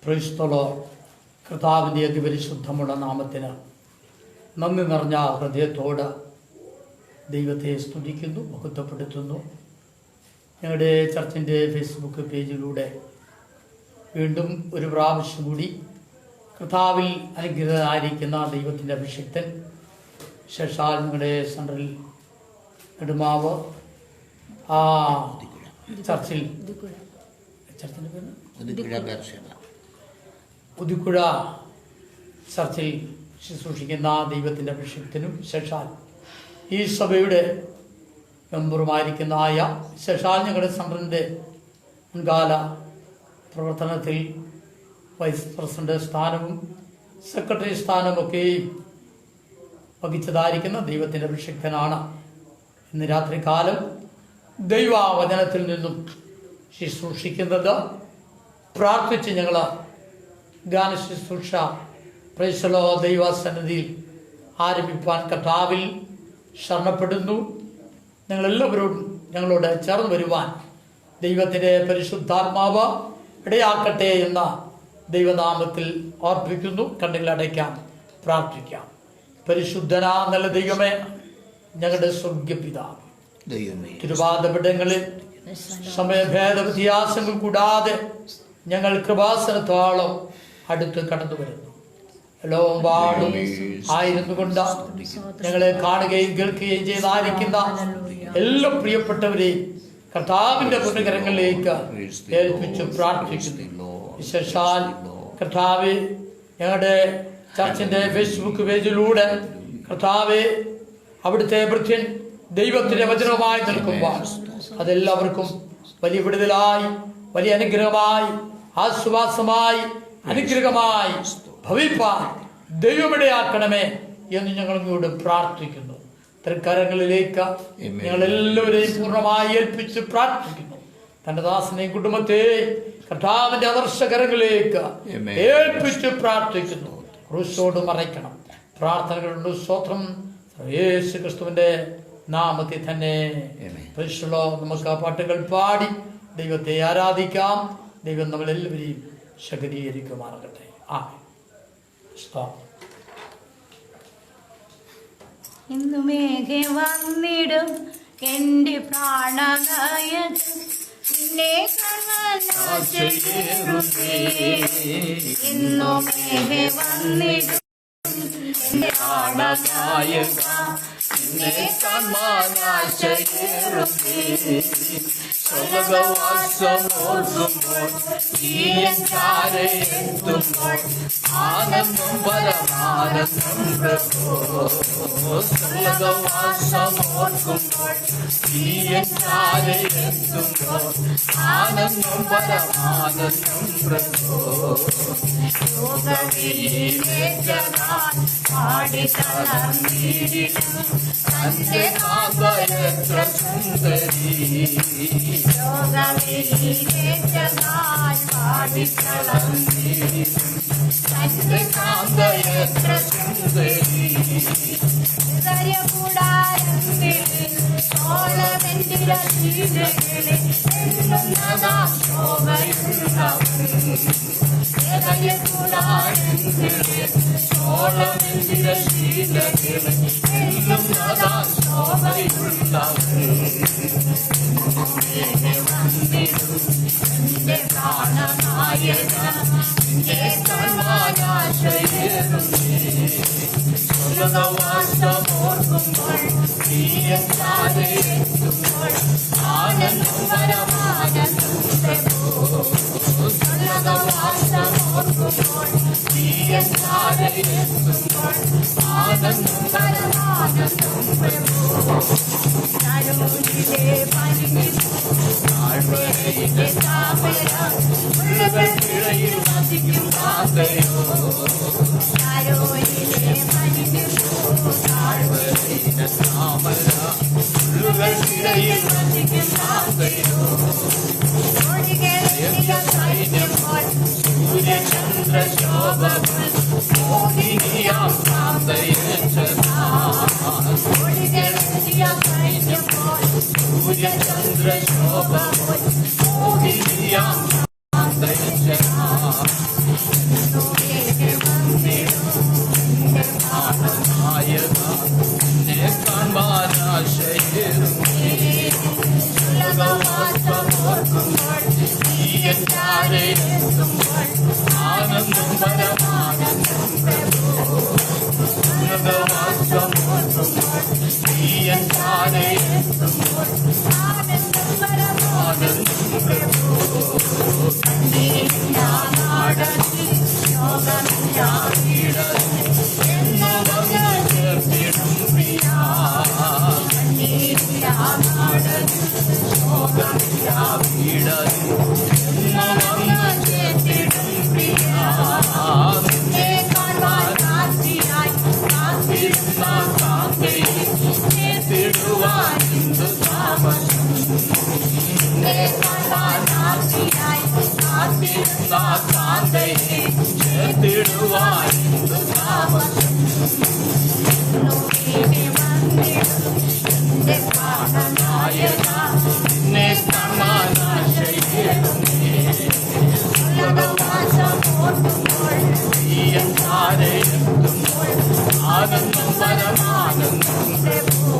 ക്രിസ്തുലോ കർത്താവിൻ്റെ അതിപരിശുദ്ധമുള്ള നാമത്തിന് നന്ദി നിറഞ്ഞ ഹൃദയത്തോട് ദൈവത്തെ സ്തുതിക്കുന്നു, മഹത്വപ്പെടുത്തുന്നു. ഞങ്ങളുടെ ചർച്ചിൻ്റെ ഫേസ്ബുക്ക് പേജിലൂടെ വീണ്ടും ഒരു പ്രാവശ്യം കൂടി കർത്താവിൽ അനുഗ്രഹമായിരിക്കുന്ന ദൈവത്തിൻ്റെ അഭിഷിക്തൻ ശേഷാൽ ഞങ്ങളുടെ സെൻട്രൽ നെടുമാവ് ചർച്ചിൻ്റെ പേര് ഉദിക്കുഴ ചർച്ചിൽ ശുശ്രൂഷിക്കുന്ന ദൈവത്തിൻ്റെ അഭിഷിക്തനും ശേഷാൽ ഈ സഭയുടെ മെമ്പറുമായിരിക്കുന്ന ശേഷാൽ ഞങ്ങളുടെ സെൻട്രലിൻ്റെ മുൻകാല പ്രവർത്തനത്തിൽ വൈസ് പ്രസിഡന്റ് സ്ഥാനവും സെക്രട്ടറി സ്ഥാനമൊക്കെയും വഹിച്ചതായിരിക്കുന്ന ദൈവത്തിൻ്റെ അഭിഷിക്തനാണ്. ഇന്ന് രാത്രികാലം ദൈവവചനത്തിൽ നിന്നും ശുശ്രൂഷിക്കുന്നത്. പ്രാർത്ഥിച്ച് ഞങ്ങൾ ഗാന ശുശ്രൂഷ പ്രൈസലോ ദൈവസന്നിധിയിൽ ആരംഭിപ്പാൻ കർത്താവിൽ ശരണപ്പെടുന്നു. ഞങ്ങളെല്ലാവരോടും ഞങ്ങളോട് ചേർന്ന് വരുവാൻ ദൈവത്തിൻ്റെ പരിശുദ്ധാത്മാവ് ഇടയാക്കട്ടെ എന്ന ദൈവനാമത്തിൽ ഓർപ്പിക്കുന്നു. കണ്ണുകളടയ്ക്കാം, പ്രാർത്ഥിക്കാം. പരിശുദ്ധനാ നല്ല ദൈവമേ, ഞങ്ങളുടെ സ്വർഗ്ഗപിതാവേ, തിരുവാദപീഠങ്ങളിൽ സമയഭേദ വ്യത്യാസങ്ങൾ കൂടാതെ ഞങ്ങൾ കൃപാസനത്തോളം അടുത്ത് കടന്നു വരുന്നു. ലോകമ്പാടും ആയിരുന്നു കൊണ്ട് ഞങ്ങളെ കാണുകയും കേൾക്കുകയും ചെയ്തായിരിക്കുന്ന എല്ലാ പ്രിയപ്പെട്ടവരെയും കർത്താവിന്റെ പുണ്യകരങ്ങളിലേക്ക് ഏൽപ്പിച്ച് പ്രാർത്ഥിക്കുന്നു. വിശേഷാൽ കർത്താവ് ഞങ്ങളുടെ ചർച്ചിന്റെ ഫേസ്ബുക്ക് പേജിലൂടെ കർത്താവ് അവിടുത്തെ ഭൃത്യൻ ദൈവത്തിന്റെ വചനവുമായി നിൽക്കുമ്പോൾ അതെല്ലാവർക്കും വലിയ വിടുതലായി, വലിയ അനുഗ്രഹമായി, ആശ്വാസമായി, അനുഗ്രഹമായി ഭവിപ്പാൻ ദൈവമിടയാക്കണമേ എന്ന് ഞങ്ങൾ ഇങ്ങോട്ട് പ്രാർത്ഥിക്കുന്നു. തൃക്കരങ്ങളിലേക്ക് ഞങ്ങളെല്ലാവരെയും പൂർണ്ണമായി ഏൽപ്പിച്ച് പ്രാർത്ഥിക്കുന്നു. തന്റെ ദാസനെയും കുടുംബത്തെയും കർത്താവിന്റെ ആദർശകരങ്ങളിലേക്ക് ഏൽപ്പിച്ച് പ്രാർത്ഥിക്കുന്നു. ക്രൂശോട് മറയ്ക്കണം. പ്രാർത്ഥനകളുണ്ട്. സ്തോത്രം യേശു ക്രിസ്തുവിന്റെ നാമത്തിൽ തന്നെ. നമുക്ക് ആ പാട്ടുകൾ പാടി ദൈവത്തെ ആരാധിക്കാം. ദൈവം നമ്മളെല്ലാവരെയും ശക്തീകരിക്കുമാറാകട്ടെ. ഇന്നുമേഘെ വന്നിടും എന്റെ പ്രാണനായകൻ, നിന്നെ ഇന്നുമേഘെ വന്നിടും എന്റെ പ്രാണനായകൻ, നിന്നെ കാണാനാശയേറുമേ. സ്വർഗവാസമോർക്കുമ്പോൾ ജീവൻകാരെത്തുമ്പോൾ ആനന്ദം പരമാനന്ദം പ്രഭോ. സ്വർഗവാസമോർക്കുമ്പോൾ ജീവൻകാരെത്തുമ്പോൾ ആനന്ദം പരമാനന്ദം പ്രഭോ. യോഗവീരേറ്റനാൻ പാടിത്തളർന്നിടും തന്റെ നാഗയത്ര സുന്ദരി. യോഗവീരേറ്റനാൻ പാടിത്തളർന്നിടും തന്റെ നാഗയത്ര സുന്ദരി. ഹൃദയകൂടാരങ്ങളിൽ സോളമെന്തിര ശീലകളിൽ എന്നുന്നതാം ശോഭയുള്ളവൻ. ഹൃദയകൂടാരങ്ങളിൽ സോളമെന്തിര ശീലകളിൽ എന്നുന്നതാം ശോഭയുള്ളവൻ. എന്റെ പ്രാണനായകൻ, നിന്നെ കാണാനാശയേറുമേ. സ്വർഗവാസമോർക്കുമ്പോൾ ജീവൻകാരെത്തുമ്പോൾ ആനന്ദം പരമാനന്ദം പ്രഭോ. സ്വർഗവാസമോർക്കുമ്പോൾ ജീവൻകാരെത്തുമ്പോൾ ആനന്ദം പരമാനന്ദം പ്രഭോ. തരുണിലെ പനിഞ്ഞു താഴ്വരയിലെ താമര മുള്ളുകൾക്കിടയിൽ വസിക്കും താന്തയോ. തരുണിലെ പനിഞ്ഞു താഴ്വരയിലെ താമര മുള്ളുകൾക്കിടയിൽ വസിക്കും താന്തയോ. സൈന്യപ്പോൾ സൂര്യചന്ദ്രശോഭകൾ മോഹിനിയാം താന്തയേച്ചതാ. സൂര്യചന്ദ്രശോഭ മോഹിനിയാം ചാരെ എത്തുമ്പോൾ ആനന്ദം പരമാനന്ദം പ്രഭു ഉന്നതവാസമോർക്കുമ്പോൾ നീയൻ ചാരെ എത്തുമ്പോൾ ആനന്ദം പരമാനന്ദം പ്രഭു കണ്ണീരില്ലാ നാടത്തിൽ ശോകമില്ലാ വീടത്തിൽ എന്നു വന്നു ചേർത്തിടും പ്രിയാ കണ്ണീരില്ലാ നാടത്തിൽ ശോകമില്ലാ വീടത്തിൽ എന്നു വന്നു ചേർത്തിടും പ്രിയാ നിന്നെ കാണാൻ കാത്തിയായി കാത്തിരുന്ന കാന്തയെ ചേർത്തിടുവാൻ ഇന്ദു താമസം നിന്നെ കാണാൻ കാത്തിയായി കാത്തിരുന്ന കാന്തയെ ചേർത്തിടുവാൻ ഇന്ദു താമസം എന്റെ പ്രാണനായക നിന്നെ കാണാൻ ആശയേറുമേ ഉലകവാസമോർക്കുമ്പോൾ നീയൻ ചാരെ എത്തുമ്പോൾ ആനന്ദം പരമാനന്ദം പ്രഭു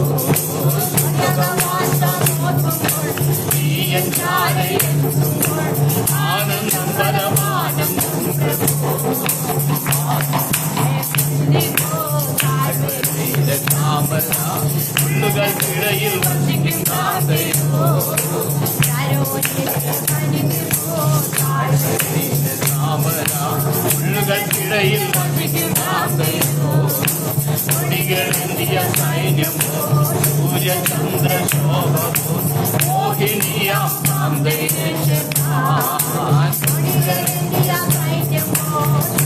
ഉലകവാസമോർക്കുമ്പോൾ നീയൻ ചാരെ എത്തുമ്പോൾ ആനന്ദം പരമാനന്ദം പ്രഭു താമര ഉള്ളുകൾക്കിടയിൽ വസിക്കും കാന്തയോ താമര ഉള്ളുകൾക്കിടയിൽ വസിക്കും കാന്തയോ കൊടികളെന്തിയ സൈന്യമോ സൂര്യചന്ദ്രശോഭമോ മോഹിനിയാം കാന്തയെ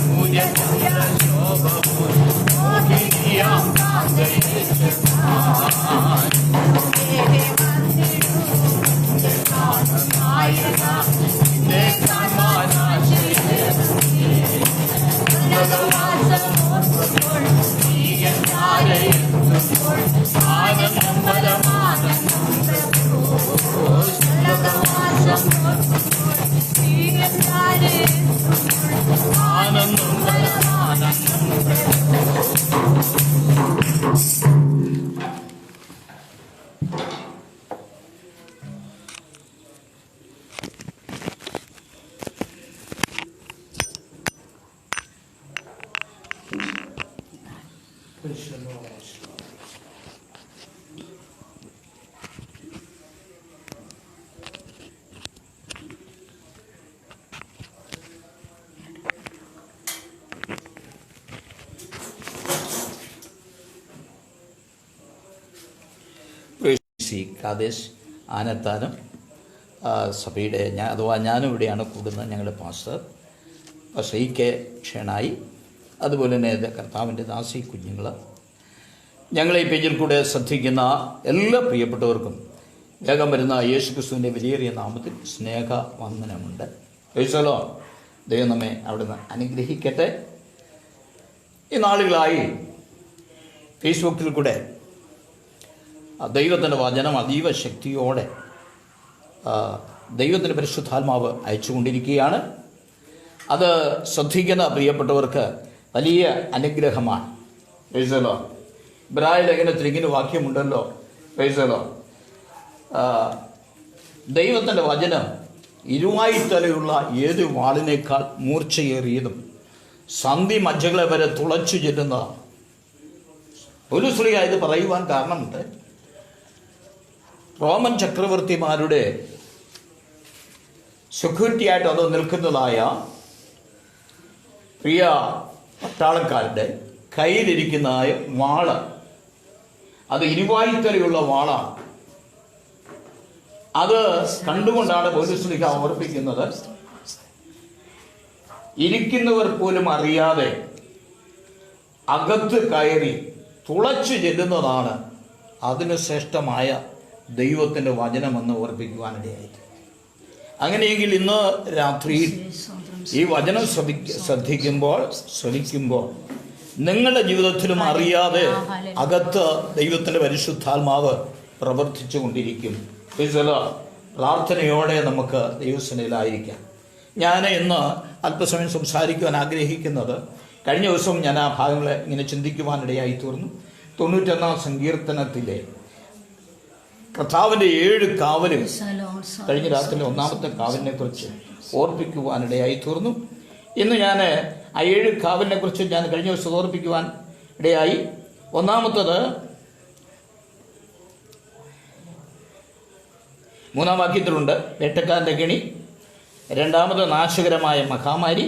സൂര്യചന്ദ്രശോഭമോ മോഹിനിയാം കാന്തയെ നായക നിന്നെ കാണാൻ ആശയേറുമേ നീയൻ ചാരെ എത്തുമ്പോൾ ആനന്ദം പരമാനന്ദം പ്രഭു ആനന്ദം പരമാനന്ദം പ്രഭു കാദേശ് ആനത്താനം സഭയുടെ ഞാനും ഇവിടെയാണ് കൂടുന്നത്. ഞങ്ങളുടെ പാസ്റ്റർ ഇ കെ ഷേണായി, അതുപോലെ തന്നെ കർത്താവിൻ്റെ ദാസി കുഞ്ഞുങ്ങൾ, ഞങ്ങളെ ഈ പേജിൽ കൂടെ ശ്രദ്ധിക്കുന്ന എല്ലാ പ്രിയപ്പെട്ടവർക്കും വേഗം വരുന്ന യേശു ക്രിസ്തുവിൻ്റെ വിലയേറിയ നാമത്തിൽ സ്നേഹ വന്ദനമുണ്ട്. യേശുവല്ലോ, ദൈവം നമ്മെ അവിടുന്ന് അനുഗ്രഹിക്കട്ടെ. ഈ നാളുകളായി ഫേസ്ബുക്കിൽ കൂടെ ദൈവത്തിൻ്റെ വചനം അതീവ ശക്തിയോടെ ദൈവത്തിൻ്റെ പരിശുദ്ധാത്മാവ് അയച്ചുകൊണ്ടിരിക്കുകയാണ്. അത് ശ്രദ്ധിക്കുന്ന പ്രിയപ്പെട്ടവർക്ക് വലിയ അനുഗ്രഹമാണ്. പ്രൈസലോ, ഇബ്രായ ലേഖനത്തിൽ ഇങ്ങനെ വാക്യമുണ്ടല്ലോ, പ്രൈസലോ, ദൈവത്തിൻ്റെ വചനം ഇരുവായ്ത്തലയുള്ള ഏത് വാളിനേക്കാൾ മൂർച്ചയേറിയതും സന്ധി മജ്ജകളെ വരെ തുളച്ചു ചെല്ലുന്നതാണ്. ഒരു സ്ത്രീ ഇത് പറയുവാൻ കാരണമുണ്ട്. റോമൻ ചക്രവർത്തിമാരുടെ സെക്യൂരിറ്റിയായിട്ട് അത് നിൽക്കുന്നതായ പ്രിയ പട്ടാളക്കാരുടെ കയ്യിലിരിക്കുന്ന വാള്, അത് ഇരുവായ്ത്തലയുള്ള വാളാണ്. അത് കണ്ടുകൊണ്ടാണ് പൗലോസ് ഓർപ്പിക്കുന്നത്, ഇരിക്കുന്നവർ പോലും അറിയാതെ അകത്ത് കയറി തുളച്ചു ചെല്ലുന്നതാണ് അതിന് ശ്രേഷ്ഠമായ ദൈവത്തിൻ്റെ വചനമെന്ന് ഓർപ്പിക്കുവാനിടയായി. അങ്ങനെയെങ്കിൽ ഇന്ന് രാത്രി ഈ വചനം ശ്രവിക്കുമ്പോൾ നിങ്ങളുടെ ജീവിതത്തിലും അറിയാതെ അകത്ത് ദൈവത്തിൻ്റെ പരിശുദ്ധാത്മാവ് പ്രവർത്തിച്ചു കൊണ്ടിരിക്കും. പ്രാർത്ഥനയോടെ നമുക്ക് ദൈവസേനയിലായിരിക്കാം. ഞാൻ ഇന്ന് അല്പസമയം സംസാരിക്കുവാൻ ആഗ്രഹിക്കുന്നത്, കഴിഞ്ഞ ദിവസം ഞാൻ ആ ഭാഗങ്ങളെ ഇങ്ങനെ ചിന്തിക്കുവാനിടയായി തീർന്നു. 91 സങ്കീർത്തനത്തിലെ കർത്താവിൻ്റെ 7 കാവലും, കഴിഞ്ഞ രാത്രി 1-ാമത്തെ കാവലിനെ കുറിച്ച് ഓർപ്പിക്കുവാനിടയായി തീർന്നു. ഇന്ന് ഞാൻ ആ 7 കാവലിനെ കുറിച്ച് ഞാൻ കഴിഞ്ഞ ദിവസം ഓർപ്പിക്കുവാൻ ഇടയായി. ഒന്നാമത്തത് 3-ാം വാക്യത്തിലുണ്ട് വേട്ടക്കാരൻ്റെ കെണി. രണ്ടാമത് നാശകരമായ മഹാമാരി.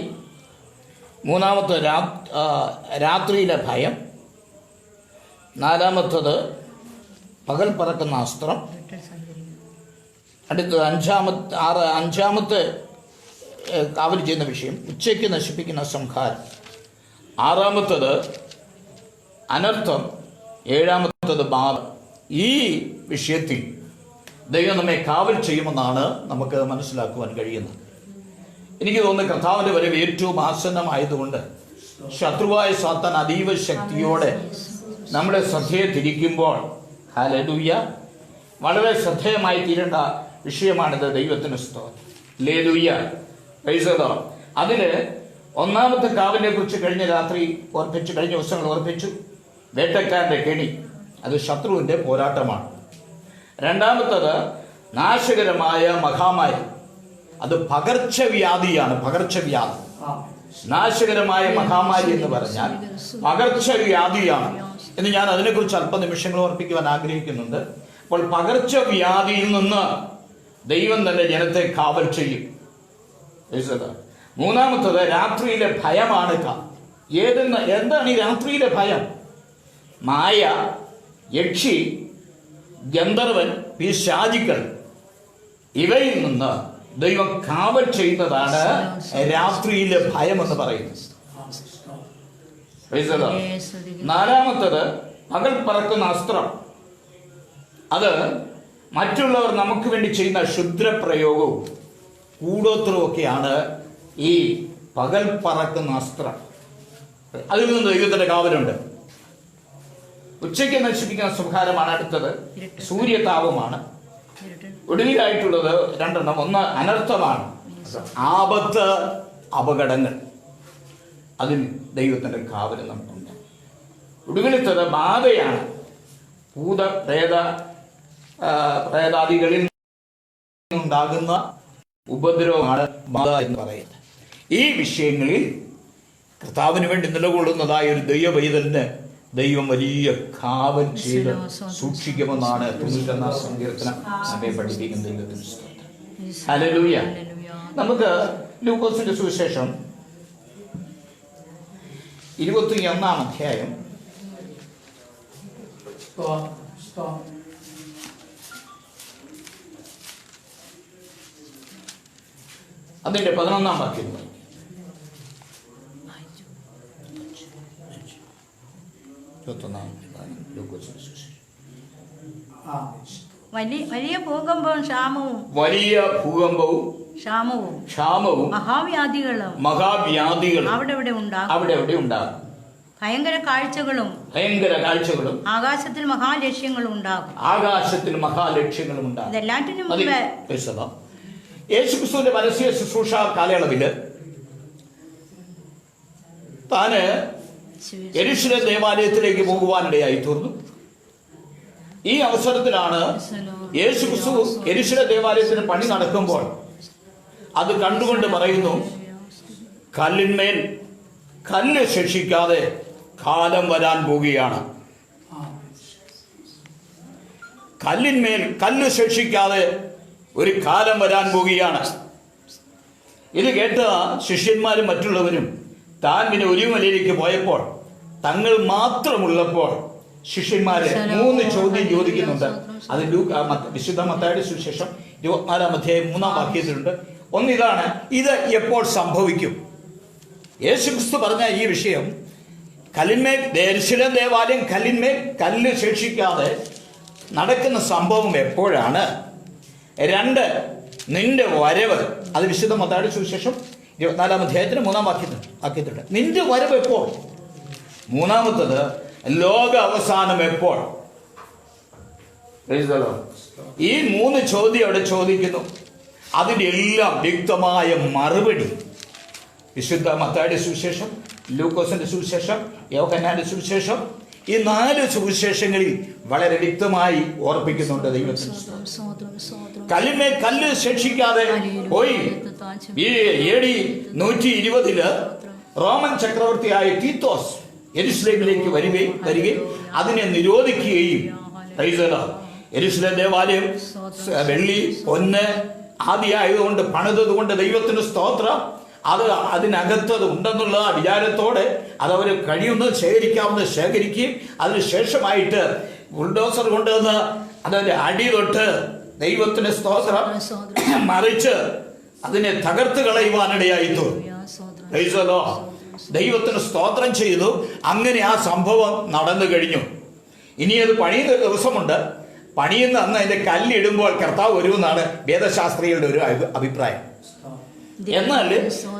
മൂന്നാമത്തെ രാത്രിയിലെ ഭയം. നാലാമത്തത് പകൽ പറക്കുന്ന അസ്ത്രം. അടുത്തത് അഞ്ചാമത്തെ കാവൽ ചെയ്യുന്ന വിഷയം ഉച്ചയ്ക്ക് നശിപ്പിക്കുന്ന സംഹാരം. ആറാമത്തത് അനർത്ഥം. ഏഴാമത്തത് ബാധ. ഈ വിഷയത്തിൽ ദൈവം നമ്മെ കാവൽ ചെയ്യുമെന്നാണ് നമുക്ക് മനസ്സിലാക്കുവാൻ കഴിയുന്നത്. എനിക്ക് തോന്നുന്നു കർത്താവിൻ്റെ വരവ് ഏറ്റവും ആസന്നമായതുകൊണ്ട് ശത്രുവായ സാത്താൻ അതീവ ശക്തിയോടെ നമ്മുടെ ശ്രദ്ധയെ തിരിക്കുമ്പോൾ ഹല്ലേലൂയ വളരെ ശ്രദ്ധേയമായി തീരേണ്ട വിഷയമാണിത്. ദൈവത്തിന് സ്തോത്രം. ഹല്ലേലൂയ. Price the Lord. അതിൽ ഒന്നാമത്തെ കാവലിനെ കുറിച്ച് കഴിഞ്ഞ ദിവസങ്ങൾ ഓർപ്പിച്ചു. വേട്ടക്കാരൻ്റെ കെണി, അത് ശത്രുവിൻ്റെ പോരാട്ടമാണ്. രണ്ടാമത്തത് നാശകരമായ മഹാമാരി, അത് പകർച്ചവ്യാധിയാണ്. പകർച്ചവ്യാധി, നാശകരമായ മഹാമാരി എന്ന് പറഞ്ഞാൽ പകർച്ചവ്യാധിയാണ് എന്ന് ഞാൻ അതിനെക്കുറിച്ച് അല്പനിമിഷങ്ങൾ ഓർപ്പിക്കുവാൻ ആഗ്രഹിക്കുന്നുണ്ട്. അപ്പോൾ പകർച്ചവ്യാധിയിൽ നിന്ന് ദൈവം തന്നെ ജനത്തെ കാവൽ ചെയ്യും. മൂന്നാമത്തത് രാത്രിയിലെ ഭയമാണ്. എന്താണ് ഈ രാത്രിയിലെ ഭയം? മായ, യക്ഷി, ഗന്ധർവൻ, പിശാചുക്കൾ, ഇവയിൽ നിന്ന് ദൈവം കാവൽ ചെയ്യുന്നതാണ് രാത്രിയിലെ ഭയം എന്ന് പറയുന്നത്. നാലാമത്തത് പകൽ പറക്കുന്ന അസ്ത്രം. അത് മറ്റുള്ളവർ നമുക്ക് വേണ്ടി ചെയ്യുന്ന ക്ഷുദ്രപ്രയോഗവും കൂടോത്രവും ഒക്കെയാണ് ഈ പകൽ പറക്കുന്ന അസ്ത്രം. അതിൽ നിന്ന് ദൈവത്തിന്റെ കാവലുണ്ട്. ഉച്ചയ്ക്ക് നശിപ്പിക്കുന്ന സംഹാരമാണ് അടുത്തത്. സൂര്യതാപമാണ്. ഒടുവിലായിട്ടുള്ളത് 2 ഒന്ന് അനർത്ഥമാണ്. ആപത്ത്, അപകടങ്ങൾ. അതിൽ ദൈവത്തിന്റെ കാവല് നമുക്കുണ്ട്. ഒടുവിലത്തത് ബാധയാണ്. പ്രേതാദികളിൽ നിന്നുണ്ടാകുന്ന ഉപദ്രവമാണ് ബാധ എന്ന് പറയുന്നത്. ഈ വിഷയങ്ങളിൽ കർത്താവിന് വേണ്ടി നിലകൊള്ളുന്നതായ ഒരു ദൈവവൈതലിന് ദൈവം വലിയ കാവൽ ചെയ്ത് സൂക്ഷിക്കുമെന്നാണ് 91-ാം സങ്കീർത്തനം നമ്മെ പഠിപ്പിക്കുന്ന ദൈവത്തിന് സ്തോത്രം. ഹല്ലേലൂയ. നമുക്ക് ലൂക്കോസിന്റെ സുവിശേഷം 21-ാം അധ്യായം അതിന്റെ 11-ാം വാക്യം. വലിയ ഭൂകമ്പവും ക്ഷാമവും മഹാവ്യാധികളും അവിടെ ഉണ്ടാകും. ഭയങ്കര കാഴ്ചകളും ആകാശത്തിൽ മഹാലക്ഷ്യങ്ങളും ഉണ്ടാകും. ഇതെല്ലാറ്റിനും മുമ്പ് യേശുക്രിസ്തുവിന്റെ പരസ്യ ശുശ്രൂഷ കാലയളവില് താന് യെരൂശലേം ദേവാലയത്തിലേക്ക് പോകുവാനിടയായി തീർന്നു. ഈ അവസരത്തിലാണ് യേശുക്രിസ്തു യെരൂശലേം ദേവാലയത്തിന് പണി നടക്കുമ്പോൾ അത് കണ്ടുകൊണ്ട് പറയുന്നു, കല്ലിന്മേൽ കല്ല് ശേഷിക്കാതെ കാലം വരാൻ പോവുകയാണ്. കല്ലിന്മേൽ കല്ല് ശേഷിക്കാതെ ഒരു കാലം വരാൻ പോവുകയാണ്. ഇത് കേട്ട ശിഷ്യന്മാരും മറ്റുള്ളവരും താൻ പിന്നെ ഒലിവുമലയിലേക്ക് പോയപ്പോൾ തങ്ങൾ മാത്രമുള്ളപ്പോൾ ശിഷ്യന്മാരെ 3 ചോദ്യം ചോദിക്കുന്നുണ്ട്. അത് വിശുദ്ധ മത്തായിയുടെ സുവിശേഷം 24-ാം അധ്യായം 3-ാം വാക്യത്തിലുണ്ട്. ഒന്നിതാണ്, ഇത് എപ്പോൾ സംഭവിക്കും? യേശുക്രിസ്തു പറഞ്ഞ ഈ വിഷയം, കല്ലിന്മേൽ യെരൂശലേം ദേവാലയം കല്ലിന്മേൽ കല്ല് ശേഷിക്കാതെ നടക്കുന്ന സംഭവം എപ്പോഴാണ്? 2, നിന്റെ വരവ്. അത് വിശുദ്ധ മത്തായിയുടെ സുവിശേഷം 24-ാം അധ്യായത്തിന് 3-ാം വാക്യത്തിലുണ്ട്. നിന്റെ വരവ് എപ്പോൾ? മൂന്നാമത്തത്, ലോക അവസാനം എപ്പോൾ? ഈ 3 ചോദ്യം അവിടെ ചോദിക്കുന്നു. അതിൻ്റെ എല്ലാം വ്യക്തമായ മറുപടി വിശുദ്ധ മത്തായിയുടെ സുവിശേഷം, ലൂക്കോസിന്റെ സുവിശേഷം, യോഹന്നാന്റെ സുവിശേഷം ഈ 4 സുവിശേഷങ്ങളിൽ വളരെ വ്യക്തമായി ഓർപ്പിക്കുന്നുണ്ട് ദൈവത്തിന്. കല്ലിന്മേൽ കല്ല് ശേഷിക്കാതെ പോയി. ഈ AD 120 റോമൻ ചക്രവർത്തിയായ തീത്തോസ് യെരുശലേമിലേക്ക് വരികയും അതിനെ നിരോധിക്കുകയും, യെരുശലേം ദേവാലയം വെള്ളി പൊന്ന് ആദിയായതുകൊണ്ട് പണിതതുകൊണ്ട് ദൈവത്തിന് സ്തോത്രം, അത് അതിനകത്തത് ഉണ്ടെന്നുള്ള വിചാരത്തോടെ അതവർ കഴിയുന്നത് ശേഖരിക്കുകയും അതിനുശേഷമായിട്ട് ബുൾഡോസർ കൊണ്ടുവന്ന് അതിന്റെ അടി തൊട്ട് ദൈവത്തിന് സ്തോത്രം മറിച്ച് അതിനെ തകർത്ത് കളയുവാനിടയായിത്തു. ദൈവത്തിന് സ്തോത്രം ചെയ്തു. അങ്ങനെ ആ സംഭവം നടന്നു കഴിഞ്ഞു. ഇനി അത് പണിയുന്ന ഒരു ദിവസമുണ്ട്. പണിയുന്ന അന്ന് അതിന്റെ കല്ലിടുമ്പോൾ കർത്താവ് വരുമെന്നാണ് വേദശാസ്ത്രികളുടെ ഒരു അഭിപ്രായം. എന്നാൽ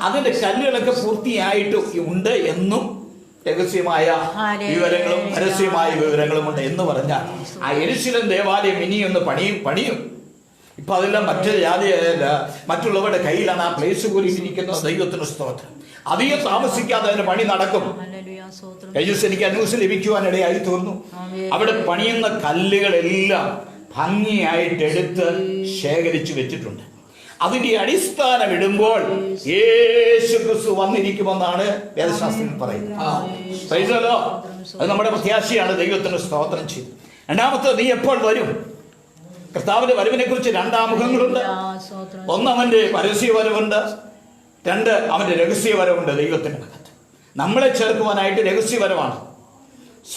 അതിന്റെ കല്ലുകളൊക്കെ പൂർത്തിയായിട്ട് ഉണ്ട് എന്നും രഹസ്യമായ വിവരങ്ങളും പരസ്യമായ വിവരങ്ങളും ഉണ്ട് എന്ന് പറഞ്ഞാൽ ആ യെരുശലേം ദേവാലയം ഇനിയൊന്ന് പണിയും. ഇപ്പൊ അതെല്ലാം മറ്റുള്ളവരുടെ കയ്യിലാണ് ആ പ്ലേസ് പോലും ഇരിക്കുന്നത്. ദൈവത്തിന് സ്തോത്രം. അധികം താമസിക്കാതെ അതിന്റെ പണി നടക്കും. എനിക്ക് ന്യൂസ് ലഭിക്കുവാനിടയായി തോന്നുന്നു. അവിടെ പണിയുന്ന കല്ലുകളെല്ലാം ഭംഗിയായിട്ട് എടുത്ത് ശേഖരിച്ചു വെച്ചിട്ടുണ്ട്. അതിന്റെ അടിസ്ഥാനം ഇടുമ്പോൾ യേശു ക്രിസ്തു വന്നിരിക്കുമെന്നാണ് വേദശാസ്ത്രത്തിൽ പറയുന്നത്. അത് നമ്മുടെ പ്രത്യാശയാണ്. ദൈവത്തിന് സ്തോത്രം ചെയ്തു. രണ്ടാമത്തെ, നീ എപ്പോൾ വരും? കർത്താവിന്റെ വരവിനെ കുറിച്ച് 2 ആമുഖങ്ങളുണ്ട്. ഒന്ന് അവന്റെ പരസ്യ വരവുണ്ട്, 2 അവന്റെ രഹസ്യ വരവുണ്ട്. ദൈവത്തിന്റെ അകത്ത് നമ്മളെ ചേർക്കുവാനായിട്ട് രഹസ്യവരവാണ്,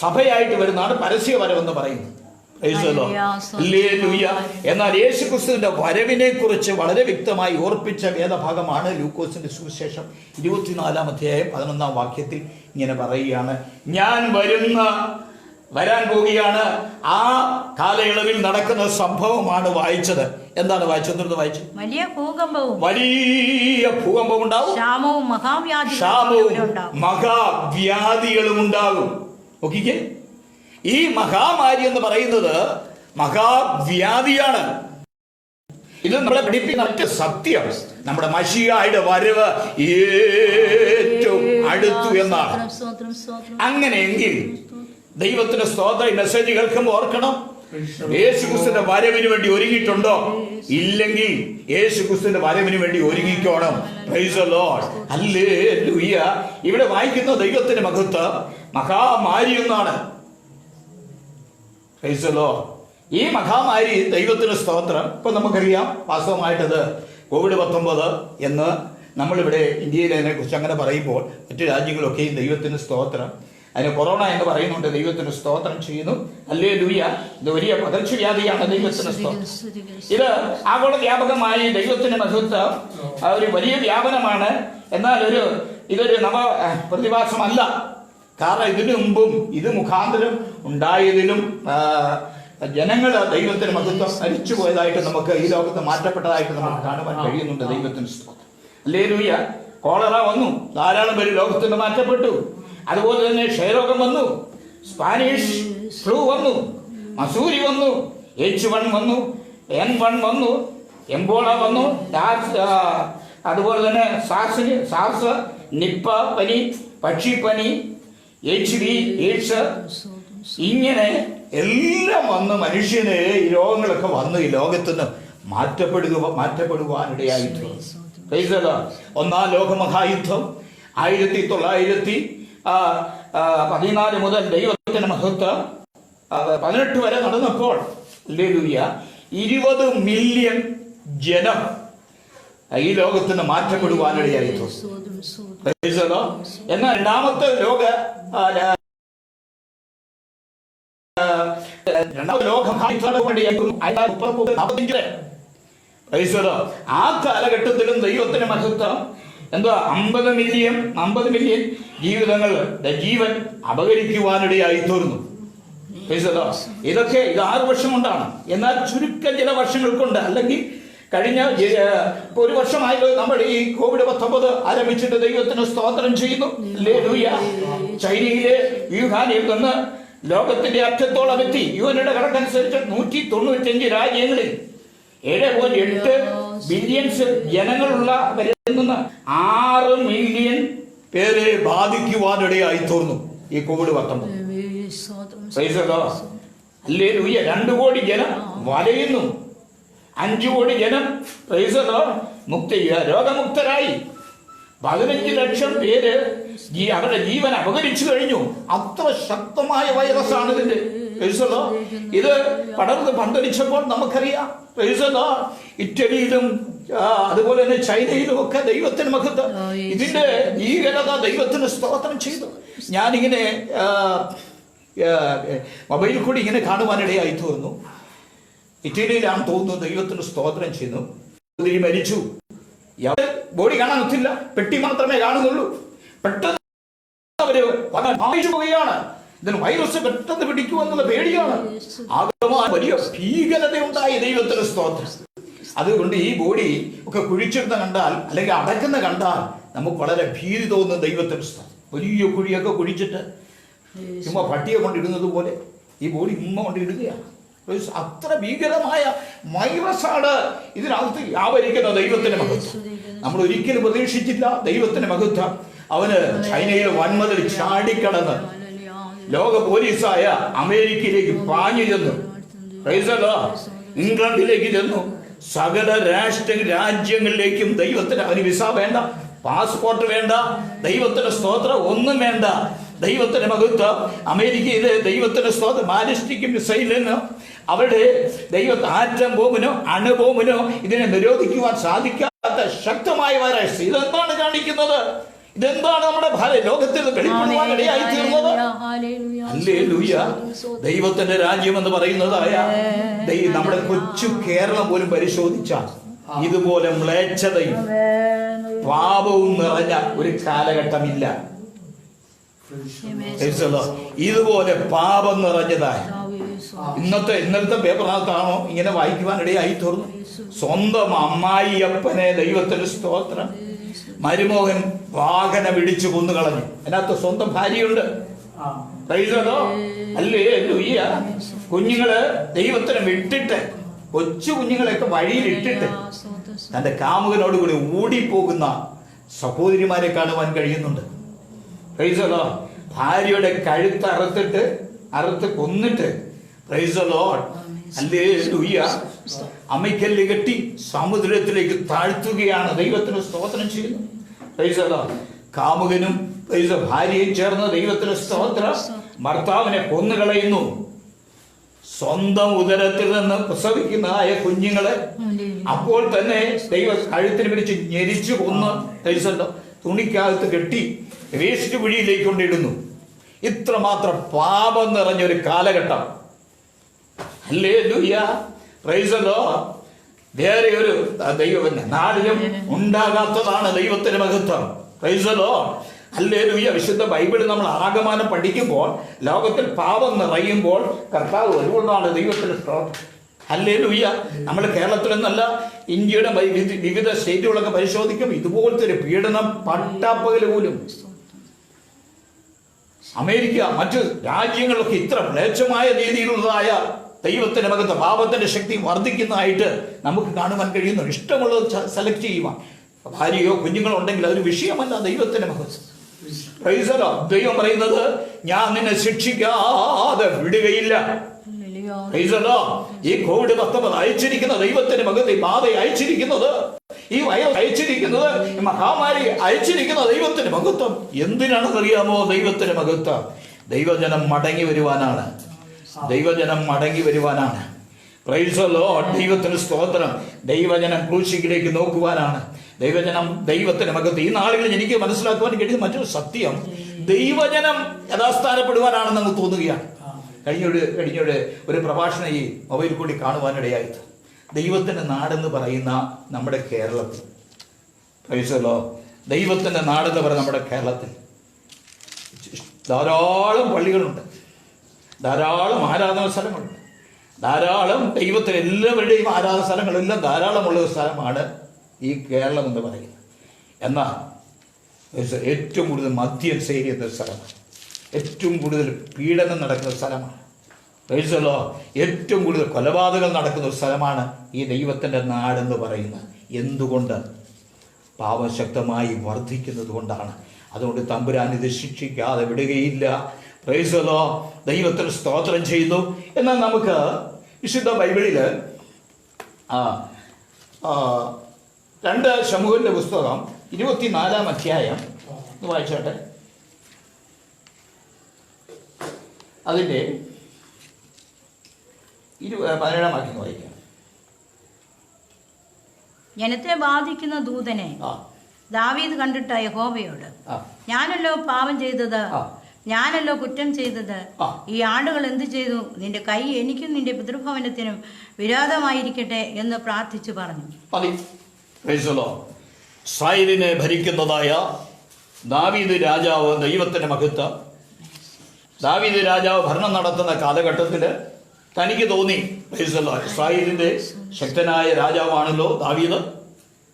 സഭയായിട്ട് വരുന്നതാണ് പരസ്യ വരവെന്ന് പറയുന്നത്. എന്നാൽ യേശു ക്രിസ്തുവിന്റെ വരവിനെ കുറിച്ച് വളരെ വ്യക്തമായി ഓർപ്പിച്ച വേദഭാഗമാണ് ലൂക്കോസിന്റെ സുവിശേഷം 24-ാം അധ്യായം 11-ാം വാക്യത്തിൽ ഇങ്ങനെ പറയുകയാണ്, ഞാൻ വരാൻ പോവുകയാണ്. ആ കാലയളവിൽ നടക്കുന്ന സംഭവമാണ് വായിച്ചത്. എന്താണ് വായിച്ചത്? വലിയ ഭൂകമ്പം ഉണ്ടാവും, ക്ഷാമവും മഹാവ്യാധികളും ഉണ്ടാകും. നോക്കിക്കേ, ഈ മഹാമാരി എന്ന് പറയുന്നത് മഹാവ്യാധിയാണ്. ഇത് നമ്മളെ പഠിപ്പിക്കുന്ന സത്യം. നമ്മുടെ മശീഹയുടെ വരവ് ഏറ്റവും അടുത്തു എന്നാണ്. അങ്ങനെയെങ്കിൽ ദൈവത്തിന്റെ സ്തോത്ര മെസ്സേജ് കേൾക്കുമ്പോൾ ഓർക്കണം, യേശുക്രിസ്തുവിന്റെ വരവിന് വേണ്ടി ഒരുങ്ങിയിട്ടുണ്ടോ? ഇല്ലെങ്കിൽ യേശുക്രിസ്തുവിന്റെ വരവിന് വേണ്ടി ഒരുങ്ങിക്കോണം. Praise the lord, hallelujah. ഇവിടെ വായിക്കുന്ന ദൈവത്തിന്റെ മഹത്വം മഹാമാരി എന്നാണ്. Praise the lord. ഈ മഹാമാരി ദൈവത്തിന് സ്തോത്രം. ഇപ്പൊ നമുക്കറിയാം, വാസ്തവമായിട്ടത് COVID-19 എന്ന് നമ്മളിവിടെ ഇന്ത്യയിൽ അതിനെ കുറിച്ച് അങ്ങനെ പറയുമ്പോൾ മറ്റു രാജ്യങ്ങളൊക്കെയും ദൈവത്തിന് സ്തോത്രം, അതിന് കൊറോണ എന്ന് പറയുന്നുണ്ട്. ദൈവത്തിന് സ്തോത്രം ചെയ്യുന്നു. ഹല്ലേലൂയ. ഇത് വലിയ പകർച്ചവ്യാധിയാണ്. ദൈവത്തിന് സ്തോത്രം. ഇത് ആഗോള വ്യാപകമായി ദൈവത്തിന് മഹത്വം ഒരു വലിയ വ്യാപനമാണ്. എന്നാൽ ഇതൊരു നവ പ്രതിഭാസമല്ല. കാരണം ഇതിനു മുമ്പും ഇത് മുഖാന്തരം ഉണ്ടായതിലും ജനങ്ങൾ ദൈവത്തിന് മഹത്വം മരിച്ചു പോയതായിട്ട് നമുക്ക് ഈ ലോകത്ത് മാറ്റപ്പെട്ടതായിട്ട് നമുക്ക് കാണുവാൻ കഴിയുന്നുണ്ട്. ദൈവത്തിന് സ്തോത്രം. ഹല്ലേലൂയ. കോളറ വന്നു, ധാരാളം പേര് ലോകത്തിന് മാറ്റപ്പെട്ടു. അതുപോലെ തന്നെ ക്ഷയരോഗം വന്നു, സ്പാനിഷ് ഫ്ലൂ വന്നു, മസൂരി വന്നു, H1 വന്നു, N1 വന്നു, എംബോള വന്നു, അതുപോലെ തന്നെ സാർസ്, നിപ്പ പനി, പക്ഷിപ്പനി, HV, എയ്ഡ്സ്, ഇങ്ങനെ എല്ലാം വന്ന് മനുഷ്യന് ഈ രോഗങ്ങളൊക്കെ വന്ന് ഈ ലോകത്തുനിന്ന് മാറ്റപ്പെടുവാനിടയായിട്ടുണ്ട്. 1-ാം ലോകമഹായുദ്ധം 1914 മുതൽ ദൈവത്തിന്റെ മഹത്വം 18 വരെ നടന്നപ്പോൾ 20 മില്യൺ ജനം ഈ ലോകത്തിന് മാറ്റപ്പെടുവാനിടയായിട്ടുണ്ട്. എന്നാൽ രണ്ടാമത്തെ ആ കാലഘട്ടത്തിലും ദൈവത്തിന്റെ മഹത്വം എന്താ 50 മില്യൺ ജീവൻ അപഹരിക്കുവാനിടയായി തീർന്നു. ഇതൊക്കെ 6 വർഷം കൊണ്ടാണ്. എന്നാൽ ചുരുക്കം ചില വർഷങ്ങൾ കൊണ്ട്, അല്ലെങ്കിൽ കഴിഞ്ഞ 1 വർഷമായല്ലോ നമ്മൾ ഈ COVID-19 ആരംഭിച്ചിട്ട് ദൈവത്തിന് സ്തോത്രം ചെയ്യുന്നു. ഹല്ലേലൂയ. ചൈനയിലെ വുഹാനിൽ നിന്ന് ലോകത്തിന്റെ അറ്റത്തോളം എത്തി. യുഎൻയുടെ കണക്കനുസരിച്ച് 195 രാജ്യങ്ങളിൽ 7.8 ബില്യൺസ് ജനങ്ങളുള്ളവരിൽ നിന്ന് 6 മില്യൺ പേരെ ബാധിക്കുവാനിടയായി തീർന്നു ഈ COVID-19. Praise the Lord. Hallelujah. 2 കോടി ജനം വലയുന്നു. 5 കോടി ജനം പ്രൈസ് ദി ലോർഡ് രോഗമുക്തരായി. 15 ലക്ഷം പേര് അവരുടെ ജീവൻ അപഹരിച്ചു കഴിഞ്ഞു. അത്ര ശക്തമായ വൈറസാണ് ഇതിന്റെ. Price the Lord. ഇത് പടർന്ന് പന്തലിച്ചപ്പോൾ നമുക്കറിയാം. Price the Lord. ഇറ്റലിയിലും അതുപോലെ തന്നെ ചൈനയിലും ഒക്കെ ദൈവത്തിന് മഹത്വം. ഇതിന്റെ ഭീകരത ദൈവത്തിന് സ്തോത്രം ചെയ്തു. ഞാനിങ്ങനെ മൊബൈലിൽ കൂടി ഇങ്ങനെ കാണുവാനിടയായി തീർന്നു. ഇറ്റലിയിലാണ് തോന്നുന്നു. ദൈവത്തിന് സ്തോത്രം ചെയ്യുന്നു. മരിച്ചു. ബോഡി കാണാൻ ഒത്തില്ല, പെട്ടി മാത്രമേ കാണുന്നുള്ളൂ. പെട്ടെന്ന് അവര് പോവുകയാണ്. ഇതിന് വൈറസ് പെട്ടെന്ന് പിടിക്കുമെന്നുള്ള പേടിയാണ്. ആകമാനം വലിയ ഭീകരതയുണ്ടായി. ദൈവത്തിന് സ്തോത്രം. അതുകൊണ്ട് ഈ ബോഡി ഒക്കെ കുഴിച്ചിടുന്ന കണ്ടാൽ അല്ലെങ്കിൽ അടക്കുന്ന കണ്ടാൽ നമുക്ക് വളരെ ഭീതി തോന്നുന്ന. ദൈവത്തിന് സ്തോത്രം. വലിയ കുഴിയൊക്കെ കുഴിച്ചിട്ട് ചുമ്മാ പട്ടിയെ കൊണ്ടിടുന്നത് പോലെ ഈ ബോഡി ഉമ്മ കൊണ്ടിടുകയാണ്. അത്ര ഭീകരമായ വൈറസാണ് ഇതിനകത്ത് വ്യാപരിക്കുന്ന. ദൈവത്തിന്റെ മഹത്വം നമ്മൾ ഒരിക്കലും പ്രതീക്ഷിച്ചില്ല. ദൈവത്തിന്റെ മഹത്വം. അവന് ചൈനയിൽ വൻമതിൽ ചാടിക്കടന്ന് ലോക പോലീസായ അമേരിക്കയിലേക്ക് പാഞ്ഞു ചെന്നു. ഇംഗ്ലണ്ടിലേക്ക് ചെന്നു. സകല രാജ്യങ്ങളിലേക്കും ദൈവത്തിന് അവന് വിസ വേണ്ട, പാസ്പോർട്ട് വേണ്ട, ദൈവത്തിന്റെ സ്തോത്രം ഒന്നും വേണ്ട. ദൈവത്തിന്റെ മഹത്വം. അമേരിക്കയിലെ ദൈവത്തിന്റെ സ്തോത്രം ബാലിസ്റ്റിക് മിസൈലിനോ അവരുടെ ആറ്റം ബോംബിനോ അണുബോംബിനോ ഇതിനെ നിരോധിക്കുവാൻ സാധിക്കാത്ത ശക്തമായ വൈറസ്. ഇതെന്താണ് കാണിക്കുന്നത്? ഇതെന്താണ് നമ്മുടെ ലോകത്തിൽ വെളിപ്പെടുവാൻ ഇടയായി തീർന്നത്? ഹല്ലേലൂയ. ദൈവത്തിന്റെ രാജ്യം എന്ന് പറയുന്നതായ നമ്മുടെ കൊച്ചു കേരളം പോലും പരിശോധിച്ചാൽ ഇതുപോലെ മ്ലേച്ഛതയും പാപവും നിറഞ്ഞ ഒരു കാലഘട്ടമില്ല. ഇതുപോലെ പാപം നിറഞ്ഞതായ ഇന്നലത്തെ പേപ്പറിനകത്താണോ ഇങ്ങനെ വായിക്കുവാനിടയായി തീർന്നു. സ്വന്തം അമ്മായിയപ്പനെ ദൈവത്തിന്റെ സ്തോത്രം മരുമോഹൻ വാഹനം ഇടിച്ചു കൊന്നുകളഞ്ഞു. അതിനകത്ത് സ്വന്തം ഭാര്യയുണ്ട്. ഹല്ലേലൂയ. കുഞ്ഞുങ്ങള് ദൈവത്തിനെ വിട്ടിട്ട്, കൊച്ചു കുഞ്ഞുങ്ങളെയൊക്കെ വഴിയിലിട്ടിട്ട് തന്റെ കാമുകനോട് കൂടി ഓടിപ്പോകുന്ന സഹോദരിമാരെ കാണുവാൻ കഴിയുന്നുണ്ട്. Price the Lord. ഭാര്യയുടെ കഴുത്ത് അറുത്ത് കൊന്നിട്ട് പ്രൈസ് ദി ലോർഡ് ഹല്ലേലൂയ അമ്മയ്ക്കല്ല് കെട്ടി സമുദ്രത്തിലേക്ക് താഴ്ത്തുകയാണ്. ദൈവത്തിന് സ്തോത്രം ചെയ്യുന്നു. Price the Lord. കാമുകനും ഭാര്യയും ചേർന്ന് ദൈവത്തിന് സ്തോത്രം ഭർത്താവിനെ കൊന്നുകളയുന്നു. സ്വന്തം ഉദരത്തിൽ നിന്ന് പ്രസവിക്കുന്നതായ കുഞ്ഞുങ്ങളെ അപ്പോൾ തന്നെ ദൈവം കഴുത്തിന് പിടിച്ച് ഞെരിച്ചു കൊന്ന് തുണിക്കകത്ത് കെട്ടി വേസ്റ്റ് കുഴിയിലേക്ക് കൊണ്ടിടുന്നു. ഇത്രമാത്രം പാപം നിറഞ്ഞൊരു കാലഘട്ടം. ഹല്ലേലൂയ. Price the Lord. വേറെ ഒരു നാടിലും ഉണ്ടാകാത്തതാണ് ദൈവത്തിന്റെ മഹത്വം. Price the lord. ഹല്ലേലൂയ. വിശുദ്ധ ബൈബിളിൽ നമ്മൾ ആഗമനം പഠിക്കുമ്പോൾ ലോകത്തിൽ പാപം നിറയുമ്പോൾ കർത്താവ് വരുകൊണ്ടാണ് ദൈവത്തിന്റെ സ്തോത്രം. ഹല്ലേലൂയ. നമ്മൾ കേരളത്തിൽ നിന്നല്ല, ഇന്ത്യയുടെ വിവിധ സ്റ്റേറ്റുകളൊക്കെ പരിശോധിക്കും ഇതുപോലത്തെ ഒരു പീഡനം പട്ടാപ്പകല് പോലും. അമേരിക്ക, മറ്റു രാജ്യങ്ങളിലൊക്കെ ഇത്ര മ്ലേച്ഛമായ രീതിയിലുള്ളതായ ദൈവത്തിന്റെ മകത്ത് പാപത്തിന്റെ ശക്തി വർദ്ധിക്കുന്നതായിട്ട് നമുക്ക് കാണുവാൻ കഴിയുന്നു. ഇഷ്ടമുള്ളത് സെലക്ട് ചെയ്യുവാൻ ഭാര്യയോ കുഞ്ഞുങ്ങളോ ഉണ്ടെങ്കിൽ അതൊരു വിഷയമല്ല. ദൈവത്തിന്റെ മകത്ത് ദൈവം പറയുന്നത് ഞാൻ നിന്നെ ശിക്ഷിക്കാതെ വിടുകയില്ല. ഈ COVID-19 അയച്ചിരിക്കുന്ന ദൈവത്തിന്റെ മകത്ത് ഈ ബാധ അയച്ചിരിക്കുന്നത്, ഈ വൈറസ് അയച്ചിരിക്കുന്നത്, ഈ മഹാമാരി അയച്ചിരിക്കുന്ന ദൈവത്തിന്റെ മഹത്വം എന്തിനാണെന്നറിയാമോ? ദൈവത്തിന്റെ മഹത്വം ദൈവജനം മടങ്ങി വരുവാനാണ്. ദൈവജനം മടങ്ങി വരുവാനാണ്. Price the lord. ദൈവത്തിന് സ്തോത്രം. ദൈവജനം ക്രൂശിലേക്ക് നോക്കുവാനാണ്. ദൈവജനം ദൈവത്തിന്റെ മകത്ത്. ഈ നാളുകളിൽ എനിക്ക് മനസ്സിലാക്കുവാൻ കഴിയുന്ന മറ്റൊരു സത്യം, ദൈവജനം യഥാസ്ഥാനപ്പെടുവാനാണെന്ന് നമുക്ക് തോന്നുകയാണ്. കഴിഞ്ഞൊരു ഒരു പ്രഭാഷണം ഈ മൊബൈൽ കൂടി കാണുവാനിടയായി. ദൈവത്തിന്റെ നാടെന്ന് പറയുന്ന നമ്മുടെ കേരളത്തിൽ, പ്രൈസ് ദി ലോർഡ്, ദൈവത്തിന്റെ നാടെന്ന് പറയുന്ന നമ്മുടെ കേരളത്തിൽ ധാരാളം പള്ളികളുണ്ട്, ധാരാളം ആരാധന സ്ഥലങ്ങളുണ്ട്, ധാരാളം ദൈവത്തിന് എല്ലാവരുടെയും ആരാധന സ്ഥലങ്ങളെല്ലാം ധാരാളമുള്ള ഒരു സ്ഥലമാണ് ഈ കേരളം എന്ന് പറയുന്നത്. എന്നാൽ ഏറ്റവും കൂടുതൽ മദ്യം സെയിൽ ചെയ്യുന്ന സ്ഥലമാണ്, ഏറ്റവും കൂടുതൽ പീഡനം നടക്കുന്ന സ്ഥലമാണ്, പ്രൈസ് ദി ലോർഡ്, ഏറ്റവും കൂടുതൽ കൊലപാതകം നടക്കുന്ന ഒരു സ്ഥലമാണ് ഈ ദൈവത്തിൻ്റെ നാടെന്ന് പറയുന്നത്. എന്തുകൊണ്ട്? പാപം ശക്തമായി വർദ്ധിക്കുന്നത് കൊണ്ടാണ്. അതുകൊണ്ട് തമ്പുരാൻ ഇത് ശിക്ഷിക്കാതെ വിടുകയില്ല. Praise the lord. ദൈവത്തിന് സ്തോത്രം ചെയ്യുന്നു. എന്നാൽ നമുക്ക് വിശുദ്ധ ബൈബിളിൽ 2 ശമൂവേലിന്റെ പുസ്തകം 24-ാം അധ്യായം വായിച്ചോട്ടെ. അതിൻ്റെ 17-ാം വാക്യം വായിക്കാം. ജനത്തെ ബാധിക്കുന്ന ദൂതനെ ദാവീദ് കണ്ടിട്ട് യഹോവയോട്, ഞാനല്ലോ പാപം ചെയ്തത്, ഞാനല്ലോ കുറ്റം ചെയ്തത്. ഈ ആടുകൾ എന്ത് ചെയ്തു? നിന്റെ കൈ എനിക്കും നിന്റെ പിതൃഭവനത്തിനും വിരോധമായിരിക്കട്ടെ എന്ന് പ്രാർത്ഥിച്ചു പറഞ്ഞു. ഇസ്രായേലിനെ ഭരിക്കുന്നതായ ദാവീദ് രാജാവ്, ദൈവത്തിന്റെ മഹത്വം. ദാവീദ് രാജാവ് ഭരണം നടത്തുന്ന കാലഘട്ടത്തിൽ തനിക്ക് തോന്നി, ഇസ്രായേലിന്റെ ശക്തനായ രാജാവാണല്ലോ ദാവീദ്,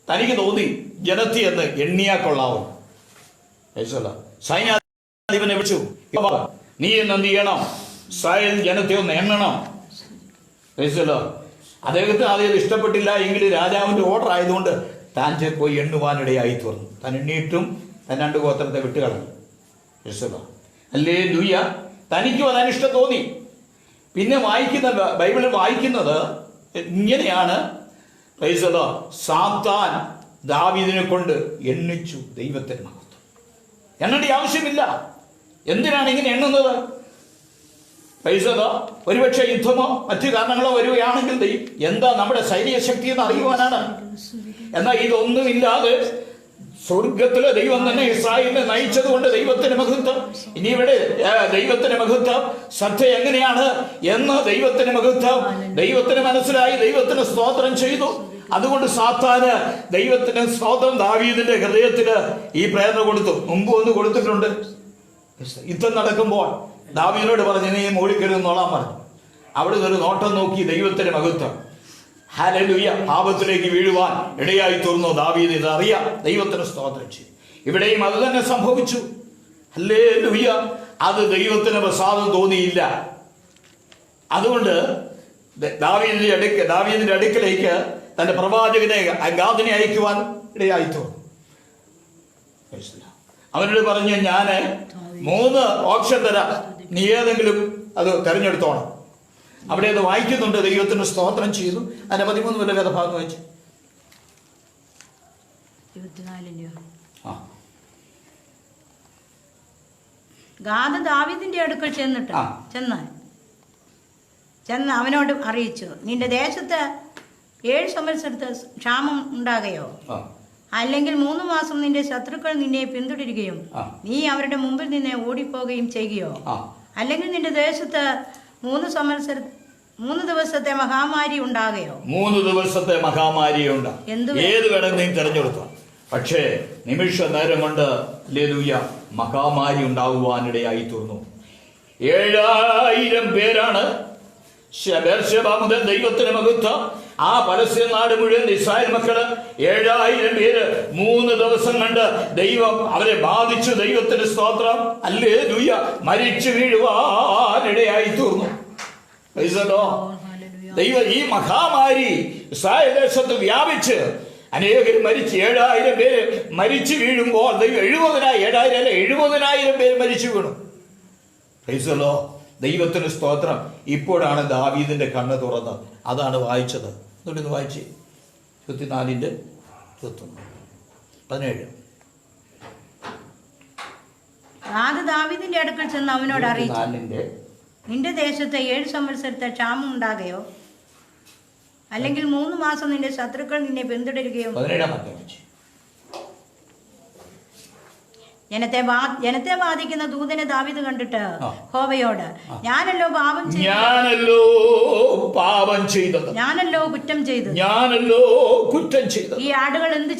തനിക്ക് തോന്നി ജനത്തെ എന്ന് എണ്ണിയാ കൊള്ളാവും. സൈന്യാധിപനെ വിളിച്ചു, നീ എന്ന് എന്ത് ചെയ്യണം? ഇസ്രായേൽ ജനത്തെ ഒന്ന് എണ്ണണം. അദ്ദേഹത്തിന് ആദ്യം ഇഷ്ടപ്പെട്ടില്ല എങ്കിൽ രാജാവിന്റെ ഓർഡർ ആയതുകൊണ്ട് താൻ പോയി എണ്ണുവാനിടയായി തീർന്നു. താൻ എണ്ണിയിട്ടും താൻ 2 ഗോത്രത്തെ വിട്ടുകളഞ്ഞു. ഹല്ലേലൂയ. തനിക്കും അതനിഷ്ടം തോന്നി. പിന്നെ ബൈബിളിൽ വായിക്കുന്നത് ഇങ്ങനെയാണ്, സാത്താൻ ദാവീദിനെ കൊണ്ട് എണ്ണിച്ചു ദൈവത്തിന്റെ മഹത്വം. എണ്ണേണ്ട ആവശ്യമില്ല. എന്തിനാണ് ഇങ്ങനെ എണ്ണുന്നത്? ഒരുപക്ഷെ യുദ്ധമോ മറ്റു കാരണങ്ങളോ വരികയാണെങ്കിൽ എന്താ നമ്മുടെ സൈനിക ശക്തി എന്ന് അറിയുവാനാണ്. എന്നാൽ ഇതൊന്നുമില്ലാതെ സ്വർഗത്തിലെ ദൈവം തന്നെ ഇസ്രായേലിനെ നയിച്ചത് കൊണ്ട് ദൈവത്തിന്റെ മഹത്വം. ഇനി ഇവിടെ ദൈവത്തിന്റെ മഹത്വം ശ്രദ്ധ എങ്ങനെയാണ് എന്ന് ദൈവത്തിന്റെ മഹത്വം ദൈവത്തിന് മനസ്സിലായി. ദൈവത്തിന് സ്തോത്രം ചെയ്തു. അതുകൊണ്ട് സാത്താന് ദൈവത്തിന് സ്തോത്രം ദാവീദിന്റെ ഹൃദയത്തിന് ഈ പ്രേരണ കൊടുത്തു. മുമ്പ് ഒന്ന് കൊടുത്തിട്ടുണ്ട്. യുദ്ധം നടക്കുമ്പോൾ ദാവീദിനോട് പറഞ്ഞു, നീ മൂടിക്കരുതെന്നോളാൻ പറഞ്ഞു. അവിടെ ഒരു നോട്ടം നോക്കി ദൈവത്തിന്റെ മഹത്വം. ഹല്ലേലൂയ. പാപത്തിലേക്ക് വീഴുവാൻ ഇടയായി തീർന്നു ദാവീദ്. ഇത് അറിയാം. ദൈവത്തിന് സ്തോത്രം ചെയ്യും. ഇവിടെയും അത് തന്നെ സംഭവിച്ചു. ഹല്ലേലൂയ. അത് ദൈവത്തിന് പ്രസാദം തോന്നിയില്ല. അതുകൊണ്ട് ദാവീദിന്റെ അടുക്കലേക്ക് തന്റെ പ്രവാചകനെ ഗാദിനെ അയക്കുവാൻ ഇടയായി തീർന്നു. അവനോട് പറഞ്ഞു, ഞാൻ 3 ഓപ്ഷൻ തരാം, നീ ഏതെങ്കിലും അത് തെരഞ്ഞെടുത്തോണം. അവിടെ അത് വായിക്കുന്നുണ്ട്. ദൈവത്തിന് സ്തോത്രം ചെയ്തു. അതിന്റെ 13 വരെ വേദഭാഗം വായിച്ചു. 24 ഗാദ് ദാവീദിന്റെ അടുക്കൽ ചെന്ന് അവനോട് അറിയിച്ചു, നിന്റെ ദേശത്ത് 7 സംവത്സരത്തെ ക്ഷാമം ഉണ്ടാകുകയോ, അല്ലെങ്കിൽ 3 മാസം നിന്റെ ശത്രുക്കൾ നിന്നെ പിന്തുടരുകയും നീ അവരുടെ മുമ്പിൽ നിന്ന് ഓടിപ്പോകുകയും ചെയ്യുകയോ, അല്ലെങ്കിൽ നിന്റെ ദേശത്ത് 3 ദിവസത്തെ മഹാമാരി ഉണ്ടാകുകയോ. 3 ദിവസത്തെ മഹാമാരി ഉണ്ട്. ഏത് വേണം നീ തിരഞ്ഞെടുത്തോ. പക്ഷേ നിമിഷ നേരം കൊണ്ട് ഹല്ലേലൂയ മഹാമാരി ഉണ്ടാകുവാനിടയായി തീർന്നു. 7000 പേരാണ് മുതൽ ദൈവത്തിന് മഹത്വം. ആ പലസ്തീൻ നാട് മുഴുവൻ ഇസ്രായേൽ മക്കള് 7000 പേര് 3 ദിവസം കണ്ട് ദൈവം അവരെ ബാധിച്ചു. ദൈവത്തിന് സ്തോത്രം. ഹല്ലേലൂയ. മരിച്ചു വീഴുവാനിടയായി തീർന്നു. ദൈവം ഈ മഹാമാരി ഇസ്രായേൽ ദേശത്ത് വ്യാപിച്ച് അനേകർ മരിച്ച് 7000 പേര് മരിച്ചു വീഴുമ്പോൾ ദൈവം 70,000 പേര് മരിച്ചു വീണു. ദൈവത്തിന് സ്തോത്രം. ഇപ്പോഴാണ് ദാവീദിന്റെ കണ്ണ് തുറന്നത്. അതാണ് വായിച്ചത്. എന്നിട്ട് വായിച്ച് 24:21-17. ദാവീദിന്റെ അടുക്കൽ ചെന്ന് അവനോട് അറിയിച്ചു, നിന്റെ ദേശത്ത് 7 സംവത്സരത്തെ ക്ഷാമം ഉണ്ടാകുകയോ, അല്ലെങ്കിൽ 3 മാസം നിന്റെ ശത്രുക്കൾ നിന്നെ പിന്തുടരുകയോ. 17 ജനത്തെ ബാധിക്കുന്ന ദൂതനെ ദാവീദ് കണ്ടിട്ട് യഹോവയോട്, ഞാനല്ലോ പാപം ചെയ്തത്, ഞാനല്ലോ കുറ്റം ചെയ്തത്. ഈ ആടുകൾ എന്ത്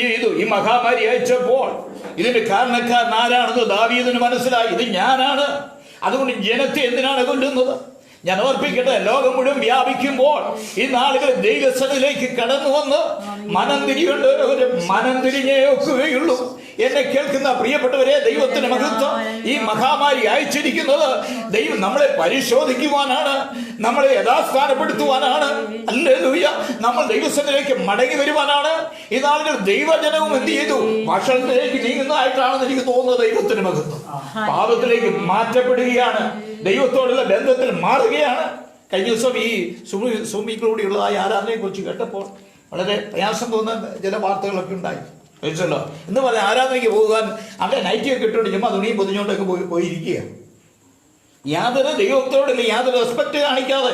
ചെയ്തു? ഈ മഹാമാരി അയച്ചപ്പോൾ ഇതിന്റെ കാരണക്കാരൻ ആരാണെന്ന് ദാവീദിന് മനസ്സിലായി. ഇത് ഞാനാണ്. അതുകൊണ്ട് ജനത്തെ എന്തിനാണ് കൊല്ലുന്നത്? ഞാൻ ഓർപ്പിക്കട്ടെ, ലോകം മുഴുവൻ വ്യാപിക്കുമ്പോൾ ഈ നാളുകൾ ദൈവസന്നിധിയിലേക്ക് കടന്നു വന്ന് മനം തിരിഞ്ഞേ ഒക്കുകയുള്ളൂ. എന്നെ കേൾക്കുന്ന ശ്രദ്ധിക്കുന്ന പ്രിയപ്പെട്ടവരെ, ദൈവത്തിന് മഹത്വം. ഈ മഹാമാരി അയച്ചിരിക്കുന്നത് ദൈവം നമ്മളെ പരിശോധിക്കുവാനാണ്, നമ്മളെ യഥാസ്ഥാനപ്പെടുത്തുവാനാണ്. ഹല്ലേലൂയ. നമ്മൾ ദൈവസന്നിധിയിലേക്ക് മടങ്ങി വരുവാനാണ്. ഈ നാളുകൾ ദൈവജനവും എന്ത് ചെയ്തു? ഭക്ഷണത്തിലേക്ക് നീങ്ങുന്നതായിട്ടാണെന്ന് എനിക്ക് തോന്നുന്നത്. ദൈവത്തിന് മഹത്വം. പാപത്തിലേക്ക് മാറ്റപ്പെടുകയാണ്, ദൈവത്തോടുള്ള ബന്ധത്തിൽ മാറുകയാണ്. കഴിഞ്ഞ ദിവസം ഈ സുമിക്കൂടിയുള്ളതായ ആരാധനയെ കുറിച്ച് കേട്ടപ്പോൾ വളരെ പ്രയാസം തോന്നുന്ന ചില വാർത്തകളൊക്കെ ഉണ്ടായി. ചോദിച്ചല്ലോ എന്ന് പറഞ്ഞാൽ ആരാധനയ്ക്ക് പോകാൻ അവിടെ നൈറ്റിയൊക്കെ ഇട്ടുകൊണ്ട് ചുമ്മാ തുണിയും പൊതിഞ്ഞുകൊണ്ടൊക്കെ പോയിരിക്കുക. യാതൊരു ദൈവത്തോടില്ല, യാതൊരു റെസ്പെക്ട് കാണിക്കാതെ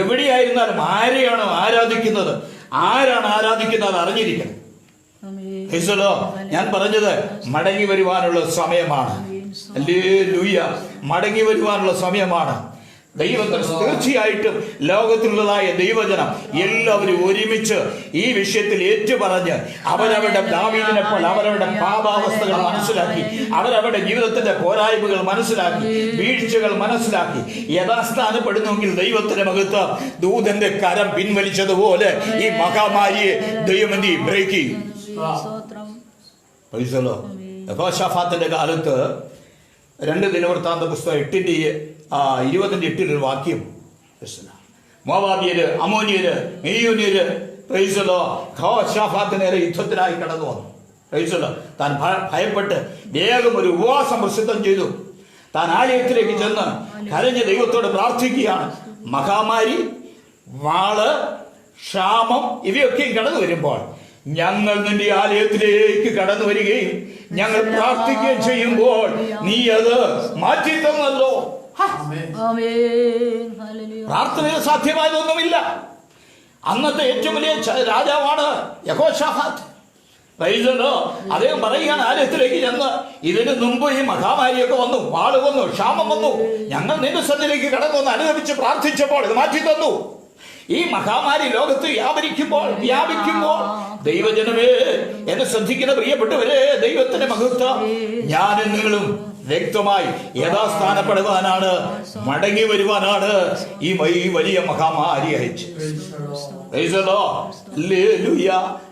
എവിടെയായിരുന്നാലും ആരെയാണോ ആരാധിക്കുന്നത്, ആരാണ് ആരാധിക്കുന്നത് അറിഞ്ഞിരിക്കണം. ഞാൻ പറഞ്ഞത് മടങ്ങി വരുവാനുള്ള സമയമാണ്. ഹല്ലേലൂയ. മടങ്ങി വരുവാനുള്ള സമയമാണ്. ദൈവത്തിന് തീർച്ചയായിട്ടും ലോകത്തിലുള്ളതായ ദൈവജനം എല്ലാവരും ഒരുമിച്ച് ഈ വിഷയത്തിൽ ഏറ്റുപറഞ്ഞ് അവരവരുടെ ദാവീദിനെ പോലെ അവരവരുടെ പാപാവസ്ഥകൾ മനസ്സിലാക്കി, അവരവരുടെ ജീവിതത്തിന്റെ പോരായ്മകൾ മനസ്സിലാക്കി, വീഴ്ചകൾ മനസ്സിലാക്കി യഥാസ്ഥാനപ്പെടുന്നുവെങ്കിൽ ദൈവത്തിന്റെ മഹത്വം ദൂതന്റെ കരം പിൻവലിച്ചതുപോലെ ഈ മഹാമാരിയെ ദൈവം എന്ത് ബ്രേക്ക് ചെയ്യും. യഹോശാഫാത്തിന്റെ കാലത്ത് 2 ദിനവൃത്താന്ത പുസ്തകം 8:20 ഒരു വാക്യം, മോവാബിയര്, അമോനിയര്, മെയ്യൂന്യര് യഹോശാഫാത്തിന് നേരെ യുദ്ധത്തിനായി കടന്നു വന്നു. താൻ ഭയപ്പെട്ട് വേഗം ഒരു ഉപവാസം പ്രസിദ്ധം ചെയ്തു. താൻ ആലയത്തിലേക്ക് ചെന്ന് കരഞ്ഞ് ദൈവത്തോട് പ്രാർത്ഥിക്കുകയാണ്. മഹാമാരി, വാള്, ക്ഷാമം ഇവയൊക്കെ കടന്നു വരുമ്പോൾ ഞങ്ങൾ നിന്റെ ആലയത്തിലേക്ക് കടന്നു വരികയും ഞങ്ങൾ പ്രാർത്ഥിക്കുകയും ചെയ്യുമ്പോൾ നീ അത് മാറ്റി തന്നല്ലോ. പ്രാർത്ഥനയിൽ സാധ്യമായതൊന്നുമില്ല. അന്നത്തെ ഏറ്റവും വലിയ രാജാവാണ് യഹോശാഫാത്ത്. അദ്ദേഹം പറയുകയാണ്, ആലയത്തിലേക്ക് ചെന്ന് ഇതിന് മുമ്പ് ഈ മഹാമാരിയൊക്കെ വന്നു, വാള് വന്നു, ക്ഷാമം വന്നു, ഞങ്ങൾ നിന്റെ സന്നിധിയിലേക്ക് കടന്നു വന്ന് അനുഗമിച്ച് പ്രാർത്ഥിച്ചപ്പോൾ ഇത് മാറ്റി തന്നു. ഈ മഹാമാരി ലോകത്ത് വ്യാപിക്കുമ്പോൾ ദൈവജനമേ, എന്നെ ശ്രദ്ധിക്കുന്ന പ്രിയപ്പെട്ടവരെ, ദൈവത്തിന്റെ മഹത്വം ഞാനും നിങ്ങളും വ്യക്തമായി യഥാസ്ഥാനപ്പെടുവാനാണ്, മടങ്ങി വരുവാനാണ് ഈ വലിയ മഹാമാരി അയച്ച്.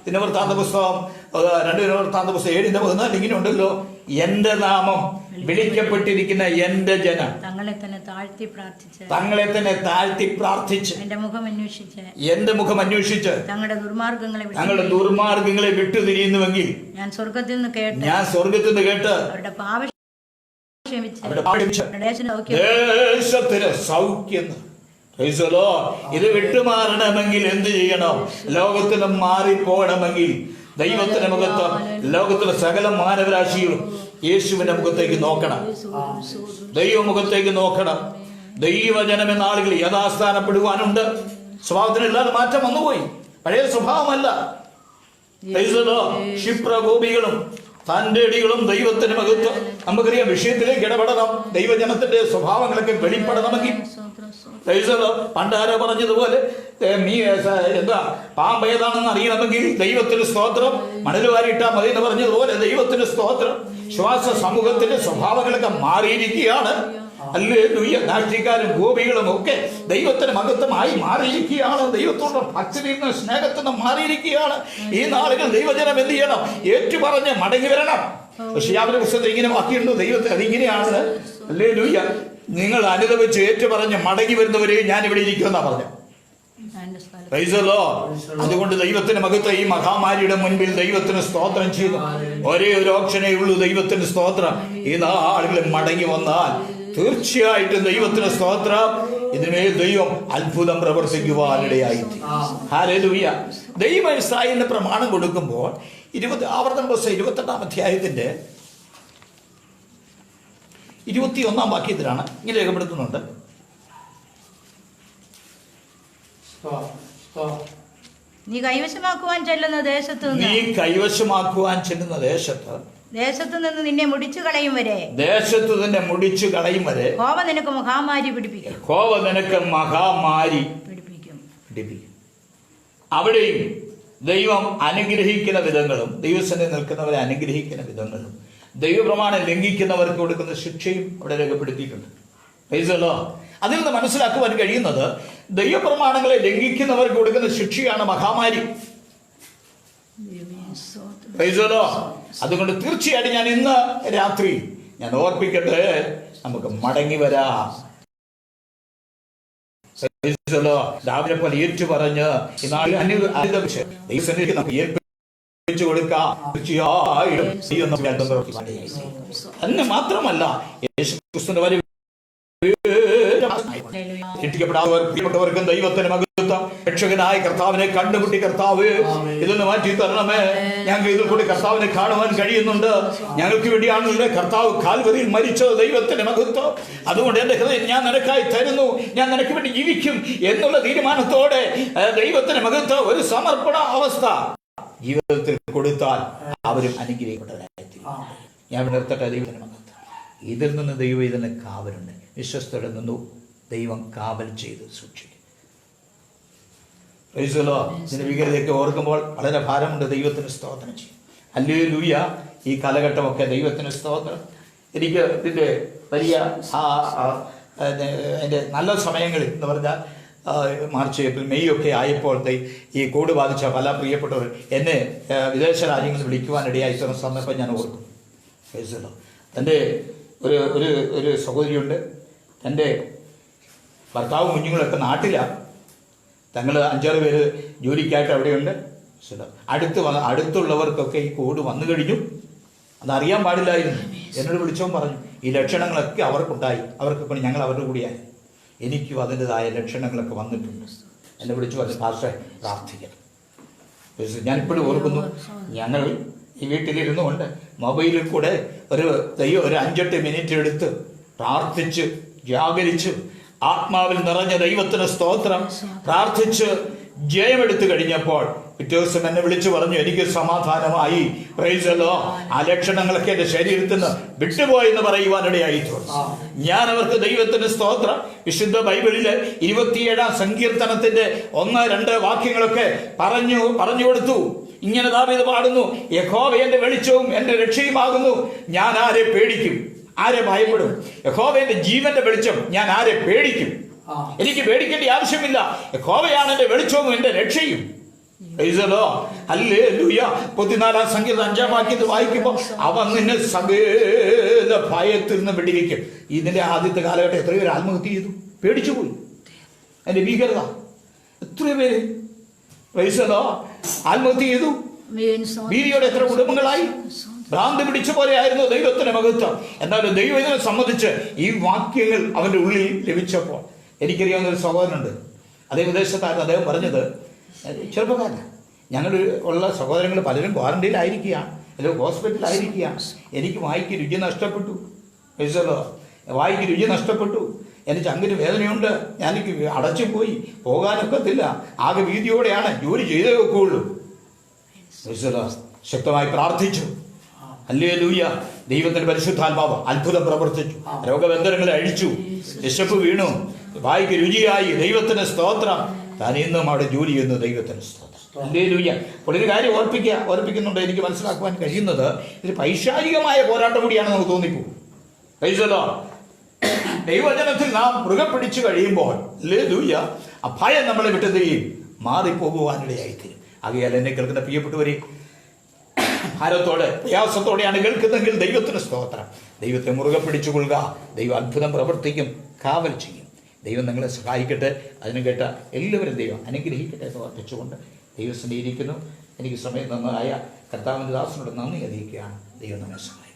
ദിനവൃത്താന്ത പുസ്തകം 2 ദിനവൃത്താന്ത പുസ്തകം 7:14 ഇങ്ങനെ ഉണ്ടല്ലോ, എന്റെ നാമം വിളിക്കപ്പെട്ടിരിക്കുന്ന എന്റെ ജനം തങ്ങളെ തന്നെ താഴ്ത്തി പ്രാർത്ഥിച്ച് എന്റെ മുഖം അന്വേഷിച്ച് തങ്ങളുടെ ദുർമാർഗങ്ങളെ വിട്ടുതിരിയുന്നുവെങ്കിൽ ഞാൻ സ്വർഗത്തിൽ നിന്ന് കേട്ട് ദേശത്തിന് സൗഖ്യം. ഇത് വിട്ടുമാറണമെങ്കിൽ എന്ത് ചെയ്യണം? ലോകത്തിന് മാറിപ്പോകണമെങ്കിൽ ദൈവത്തിന്റെ മുഖത്ത് ലോകത്തിലെ സകല മാനവരാശികളും യേശുവിന്റെ മുഖത്തേക്ക് നോക്കണം, ദൈവമുഖത്തേക്ക് നോക്കണം. ദൈവജനം എന്ന ആളുകൾ യഥാസ്ഥാനപ്പെടുവാനുണ്ട്. സ്വഭാവത്തിനില്ലാതെ മാറ്റം വന്നുപോയി, പഴയ സ്വഭാവമല്ല. ക്ഷിപ്രകോപികളും തന്റെ അടികളും ദൈവത്തിന് മഹത്വം. നമുക്കറിയാം, വിഷയത്തിലേക്ക് ഇടപെടണം. ദൈവജനത്തിന്റെ സ്വഭാവങ്ങളൊക്കെ വെളിപ്പെടണമെങ്കിൽ പണ്ടാരോ പറഞ്ഞതുപോലെ പാമ്പ് ഏതാണെന്ന് അറിയണമെങ്കിൽ ദൈവത്തിന് സ്തോത്രം, മണലുവാരിട്ടാ മതി എന്ന് പറഞ്ഞതുപോലെ ദൈവത്തിന് സ്തോത്രം. ശ്വാസ സമൂഹത്തിന്റെ സ്വഭാവങ്ങളൊക്കെ മാറിയിരിക്കുകയാണ്. ഹല്ലേലൂയ. നാട്യക്കാരും ഗോപികളും ഒക്കെ ദൈവത്തിന് മഹത്വമായി മാറിയിരിക്കുകയാണ്. ദൈവത്തോടുള്ള ഭക്തിയിൽ നിന്ന് സ്നേഹത്തിൽ നിന്ന് മാറിയിരിക്കുകയാണ്. ഈ നാളുകൾ ദൈവജനം എന്ത് ചെയ്യണം? ഏറ്റുപറഞ്ഞ് മടങ്ങി വരണം. പക്ഷെ അവരുടെ പുസ്തകത്തിൽ ഇങ്ങനെ വാക്കിയുണ്ട് ദൈവത്തെ, അതിങ്ങനെയാണ്. ഹല്ലേലൂയ. നിങ്ങൾ അനുദപിച്ച് ഏറ്റുപറഞ്ഞ് മടങ്ങി വരുന്നവരെയും ഞാൻ ഇവിടെ ഇരിക്കുമെന്നാ പറഞ്ഞു. അതുകൊണ്ട് ദൈവത്തിന് മഹത്വം. ഈ മഹാമാരിയുടെ മുൻപിൽ ദൈവത്തിന് സ്തോത്രം ചെയ്തു. ഒരേ ഒരു ഓപ്ഷനേ ഉള്ളൂ, ദൈവത്തിന് സ്തോത്രം. ഈ നാളുകളിൽ മടങ്ങി വന്നാൽ തീർച്ചയായിട്ടും ദൈവത്തിന് സ്തോത്രം. ഇതിന്മേൽ ദൈവം അത്ഭുതം പ്രവർത്തിക്കുവാനിടയായി. ഹല്ലേലൂയ. ദൈവം ഇസ്രായേലിന് പ്രമാണം കൊടുക്കുമ്പോൾ ആവർത്തന പുസ്തകം 28-ാം അധ്യായത്തിന്റെ 21-ാം വാക്യത്തിലാണ് ഇങ്ങനെ രേഖപ്പെടുത്തുന്നുണ്ട്. നീ കൈവശമാക്കുവാൻ ചെല്ലുന്ന ദേശത്ത് ദേശത്തു നിന്ന് നിന്നെ മുടിച്ചു കളയും വരെ കോപ നിനക്ക് മഹാമാരി പിടിപ്പിക്കും. അവിടെയും ദൈവം അനുഗ്രഹിക്കുന്ന വിധങ്ങളും ദൈവസന്നിധി നിൽക്കുന്നവരെ അനുഗ്രഹിക്കുന്ന വിധങ്ങളും ദൈവപ്രമാണം ലംഘിക്കുന്നവർക്ക് കൊടുക്കുന്ന ശിക്ഷയും അവിടെ രേഖപ്പെടുത്തിയിട്ടുണ്ട്. അതിൽ നിന്ന് മനസ്സിലാക്കുവാൻ കഴിയുന്നത് ദൈവപ്രമാണങ്ങളെ ലംഘിക്കുന്നവർക്ക് കൊടുക്കുന്ന ശിക്ഷയാണ് മഹാമാരി. അതുകൊണ്ട് തീർച്ചയായിട്ടും ഞാൻ ഇന്ന് രാത്രി ഞാൻ ഓർപ്പിക്കട്ടെ, നമുക്ക് മടങ്ങി വരാം. രാവിലെ പോലെ ഏറ്റു പറഞ്ഞ് ഏൽപ്പിച്ചു കൊടുക്കാം. തീർച്ചയായും തന്നെ മാത്രമല്ല, യേശുക്രിസ്തുവിന്റെ വരവ് പ്രിയപ്പെട്ടവർക്കും ദൈവത്തിന് മഹത്വം. രക്ഷകനായ കർത്താവിനെ കണ്ടുമുട്ടി, കർത്താവ് ഇതൊന്ന് മാറ്റി തരണമേ, ഞങ്ങൾക്ക് ഇതിൽ കൂടി കർത്താവിനെ കാണുവാൻ കഴിയുന്നുണ്ട്. ഞങ്ങൾക്ക് വേണ്ടിയാണല്ലോ കർത്താവ് കാൽവരിയിൽ മരിച്ചത്. ദൈവത്തിന് മഹത്വം. അതുകൊണ്ട് എന്റെ ഹൃദയം ഞാൻ നിനക്കായി തരുന്നു, ഞാൻ നിനക്ക് വേണ്ടി ജീവിക്കും എന്നുള്ള തീരുമാനത്തോടെ ദൈവത്തിന് മഹത്വം ഒരു സമർപ്പണ അവസ്ഥ ജീവിതത്തിൽ കൊടുത്താൽ അവരും അനുഗ്രഹിക്കപ്പെട്ടവരായി. ഞാൻ നിർത്തട്ടെ. ദൈവത്തിന് മഹത്വം. ഇതിൽ നിന്ന് ദൈവം ഇതിന് കാവലുണ്ട്. വിശ്വസ്തയുടെ നിന്നു ദൈവം കാവൽ ചെയ്ത് സൂക്ഷിക്കും. ഇതിന്റെ ഭീകരതയൊക്കെ ഓർക്കുമ്പോൾ വളരെ ഭാരമുണ്ട്. ദൈവത്തിന് സ്തോത്രം ചെയ്യും. ഹല്ലേലൂയ. ഈ കാലഘട്ടമൊക്കെ ദൈവത്തിന് സ്തോത്രം. എനിക്ക് ഇതിൻ്റെ വലിയ എൻ്റെ നല്ല സമയങ്ങളിൽ എന്ന് പറഞ്ഞാൽ മാർച്ച്, ഏപ്രിൽ, മെയ് ഒക്കെ ആയപ്പോൾ ഈ കോവിഡ് ബാധിച്ച പല പ്രിയപ്പെട്ടവർ എന്നെ വിദേശ രാജ്യങ്ങളിൽ വിളിക്കുവാനിടയായി തീർന്ന സന്ദർഭം ഞാൻ ഓർക്കും. തൻ്റെ ഒരു സഹോദരിയുണ്ട്. തൻ്റെ ഭർത്താവും കുഞ്ഞുങ്ങളൊക്കെ നാട്ടിലാണ്. തങ്ങൾ 5-6 പേര് ജോലിക്കായിട്ട് അവിടെയുണ്ട്. അടുത്തുള്ളവർക്കൊക്കെ ഈ കോവിഡ് വന്നു കഴിഞ്ഞു. അതറിയാൻ പാടില്ലായിരുന്നു. എന്നോട് വിളിച്ചവൻ പറഞ്ഞു, ഈ ലക്ഷണങ്ങളൊക്കെ അവർക്കുണ്ടായി, അവർക്കൊക്കെ ഞങ്ങൾ അവരുടെ കൂടിയായി. എനിക്കും അതിൻ്റെതായ ലക്ഷണങ്ങളൊക്കെ വന്നിട്ടുണ്ട്. എന്നെ വിളിച്ചു പറഞ്ഞു, പാസ്റ്ററെ പ്രാർത്ഥിക്കണം. ഞാനിപ്പോഴും ഓർക്കുന്നു, ഞങ്ങൾ ഈ വീട്ടിലിരുന്നു കൊണ്ട് മൊബൈലിൽ കൂടെ ഒരു 5-8 മിനിറ്റ് എടുത്ത് പ്രാർത്ഥിച്ച് ജാഗരിച്ച് ആത്മാവിൽ നിറഞ്ഞ ദൈവത്തിന് സ്തോത്രം പ്രാർത്ഥിച്ച് ജയമെടുത്തു കഴിഞ്ഞപ്പോൾ പിറ്റേ ദിവസം എന്നെ വിളിച്ചു പറഞ്ഞു, എനിക്ക് സമാധാനമായി. Price the Lord. ആ ലക്ഷണങ്ങളൊക്കെ എൻ്റെ ശരീരത്തിൽ നിന്ന് വിട്ടുപോയെന്ന് പറയുവാനിടയായി. ഞാൻ അവർക്ക് ദൈവത്തിന് സ്തോത്രം വിശുദ്ധ ബൈബിളിലെ 27-ാം സങ്കീർത്തനത്തിന്റെ 1-2 വാക്യങ്ങളൊക്കെ പറഞ്ഞു കൊടുത്തു. ഇങ്ങനെ ദാവീദ് പാടുന്നു, യഹോവ എന്റെ വെളിച്ചവും എന്റെ രക്ഷയുമാകുന്നു, ഞാൻ ആരെ പേടിക്കും, ആരെ ഭയപ്പെടും? യഹോവ എന്റെ ജീവന്റെ വെളിച്ചം, ഞാൻ ആരെ പേടിക്കും? എനിക്ക് പേടിക്കേണ്ട ആവശ്യമില്ല. യഹോവയാണ് എന്റെ വെളിച്ചവും എന്റെ രക്ഷയും. ഹല്ലേലൂയ. 34-ാം സങ്കീർത്തനം 5-ാം വാക്യത്തിൽ വായിക്കുമ്പോൾ അവൻ നിന്നെ സകല ഭയത്തിൽ നിന്ന് വിടിവിക്കും. ഇതിന്റെ ആദ്യത്തെ കാലഘട്ടം എത്രയോ പേര് ആത്മഹത്യ ചെയ്തു, പേടിച്ചുപോയി. അതിന്റെ ഭീകരത എത്രയോ പേര് ആത്മഹത്യ ചെയ്തു. ഭീതിയോടെ എത്ര കുടുംബങ്ങളായി. ഭ്രാന്തി പിടിച്ച പോലെയായിരുന്നു ദൈവത്തിന്റെ മഹത്വം. എന്നാലും ദൈവം ഇതിനെ സംബന്ധിച്ച് ഈ വാക്യങ്ങൾ അവന്റെ ഉള്ളിൽ ലഭിച്ചപ്പോൾ, എനിക്കറിയാവുന്ന ഒരു സഹോദരനുണ്ട്, അതേ വിദേശത്തായിരുന്നു. അദ്ദേഹം പറഞ്ഞത്, ചെറുപ്പക്കാരൻ, ഞങ്ങൾ ഉള്ള സഹോദരങ്ങൾ പലരും ക്വാറന്റൈനിലായിരിക്കുകയാണ്, അല്ലെങ്കിൽ ഹോസ്പിറ്റലിലായിരിക്കുകയാണ്. എനിക്ക് വായിക്ക് രുചി നഷ്ടപ്പെട്ടു. വായിക്ക് രുചി നഷ്ടപ്പെട്ടു. എനിക്ക് ചങ്കിന് വേദനയുണ്ട്. എനിക്ക് അടച്ചുപോയി, പോകാനൊക്കത്തില്ല. ആകെ ഭീതിയോടെയാണ് ജോലി ചെയ്തേ വെക്കുകയുള്ളൂ. ശക്തമായി പ്രാർത്ഥിച്ചു. ഹല്ലേലൂയ. ദൈവത്തിന്റെ പരിശുദ്ധാത്മാവ് അത്ഭുതം പ്രവർത്തിച്ചു. രോഗബന്ധനങ്ങളെ അഴിച്ചു. വിശപ്പ് വീണു. വായിക്ക് രുചിയായി. ദൈവത്തിന് സ്തോത്രം. താൻ ഇന്നും അവിടെ ജോലി ചെയ്യുന്നു. ദൈവത്തിന് സ്തോത്രം. ഹല്ലേലൂയ. അപ്പോൾ ഒരു കാര്യം ഓർപ്പിക്കുന്നുണ്ട്. എനിക്ക് മനസ്സിലാക്കുവാൻ കഴിയുന്നത് ഇത് പൈശാചികമായ പോരാട്ടം കൂടിയാണ് നമുക്ക് തോന്നിപ്പോകും. ദൈവജനത്തിൽ നാം മൃഗം പിടിച്ചു കഴിയുമ്പോൾ ഹല്ലേലൂയ, ആ ഭയം നമ്മളെ വിട്ടുതീയും മാറിപ്പോകുവാനിടയായിത്തീരും. ആകയാൽ എന്നെ കേൾക്കുന്ന പ്രിയപ്പെട്ടവരെ, ഭാരത്തോടെ പ്രയാസത്തോടെയാണ് കേൾക്കുന്നെങ്കിൽ ദൈവത്തിന് സ്തോത്രം. ദൈവത്തെ മുറുകെ പിടിച്ചുകൊള്ളുക. ദൈവം അത്ഭുതം പ്രവർത്തിക്കും, കാവൽ ചെയ്യും. ദൈവം നിങ്ങളെ സഹായിക്കട്ടെ. അതിന് കേട്ട എല്ലാവരും ദൈവം അനുഗ്രഹിക്കട്ടെ എന്ന് വർദ്ധിച്ചുകൊണ്ട് ദൈവം സ്നേഹിക്കുന്നു. എനിക്ക് സമയം നന്നായ കർത്താവിൻ്റെ ദാസനോട് നന്ദി അറിയിക്കുകയാണ്. ദൈവം നമ്മെ സഹായിക്കും.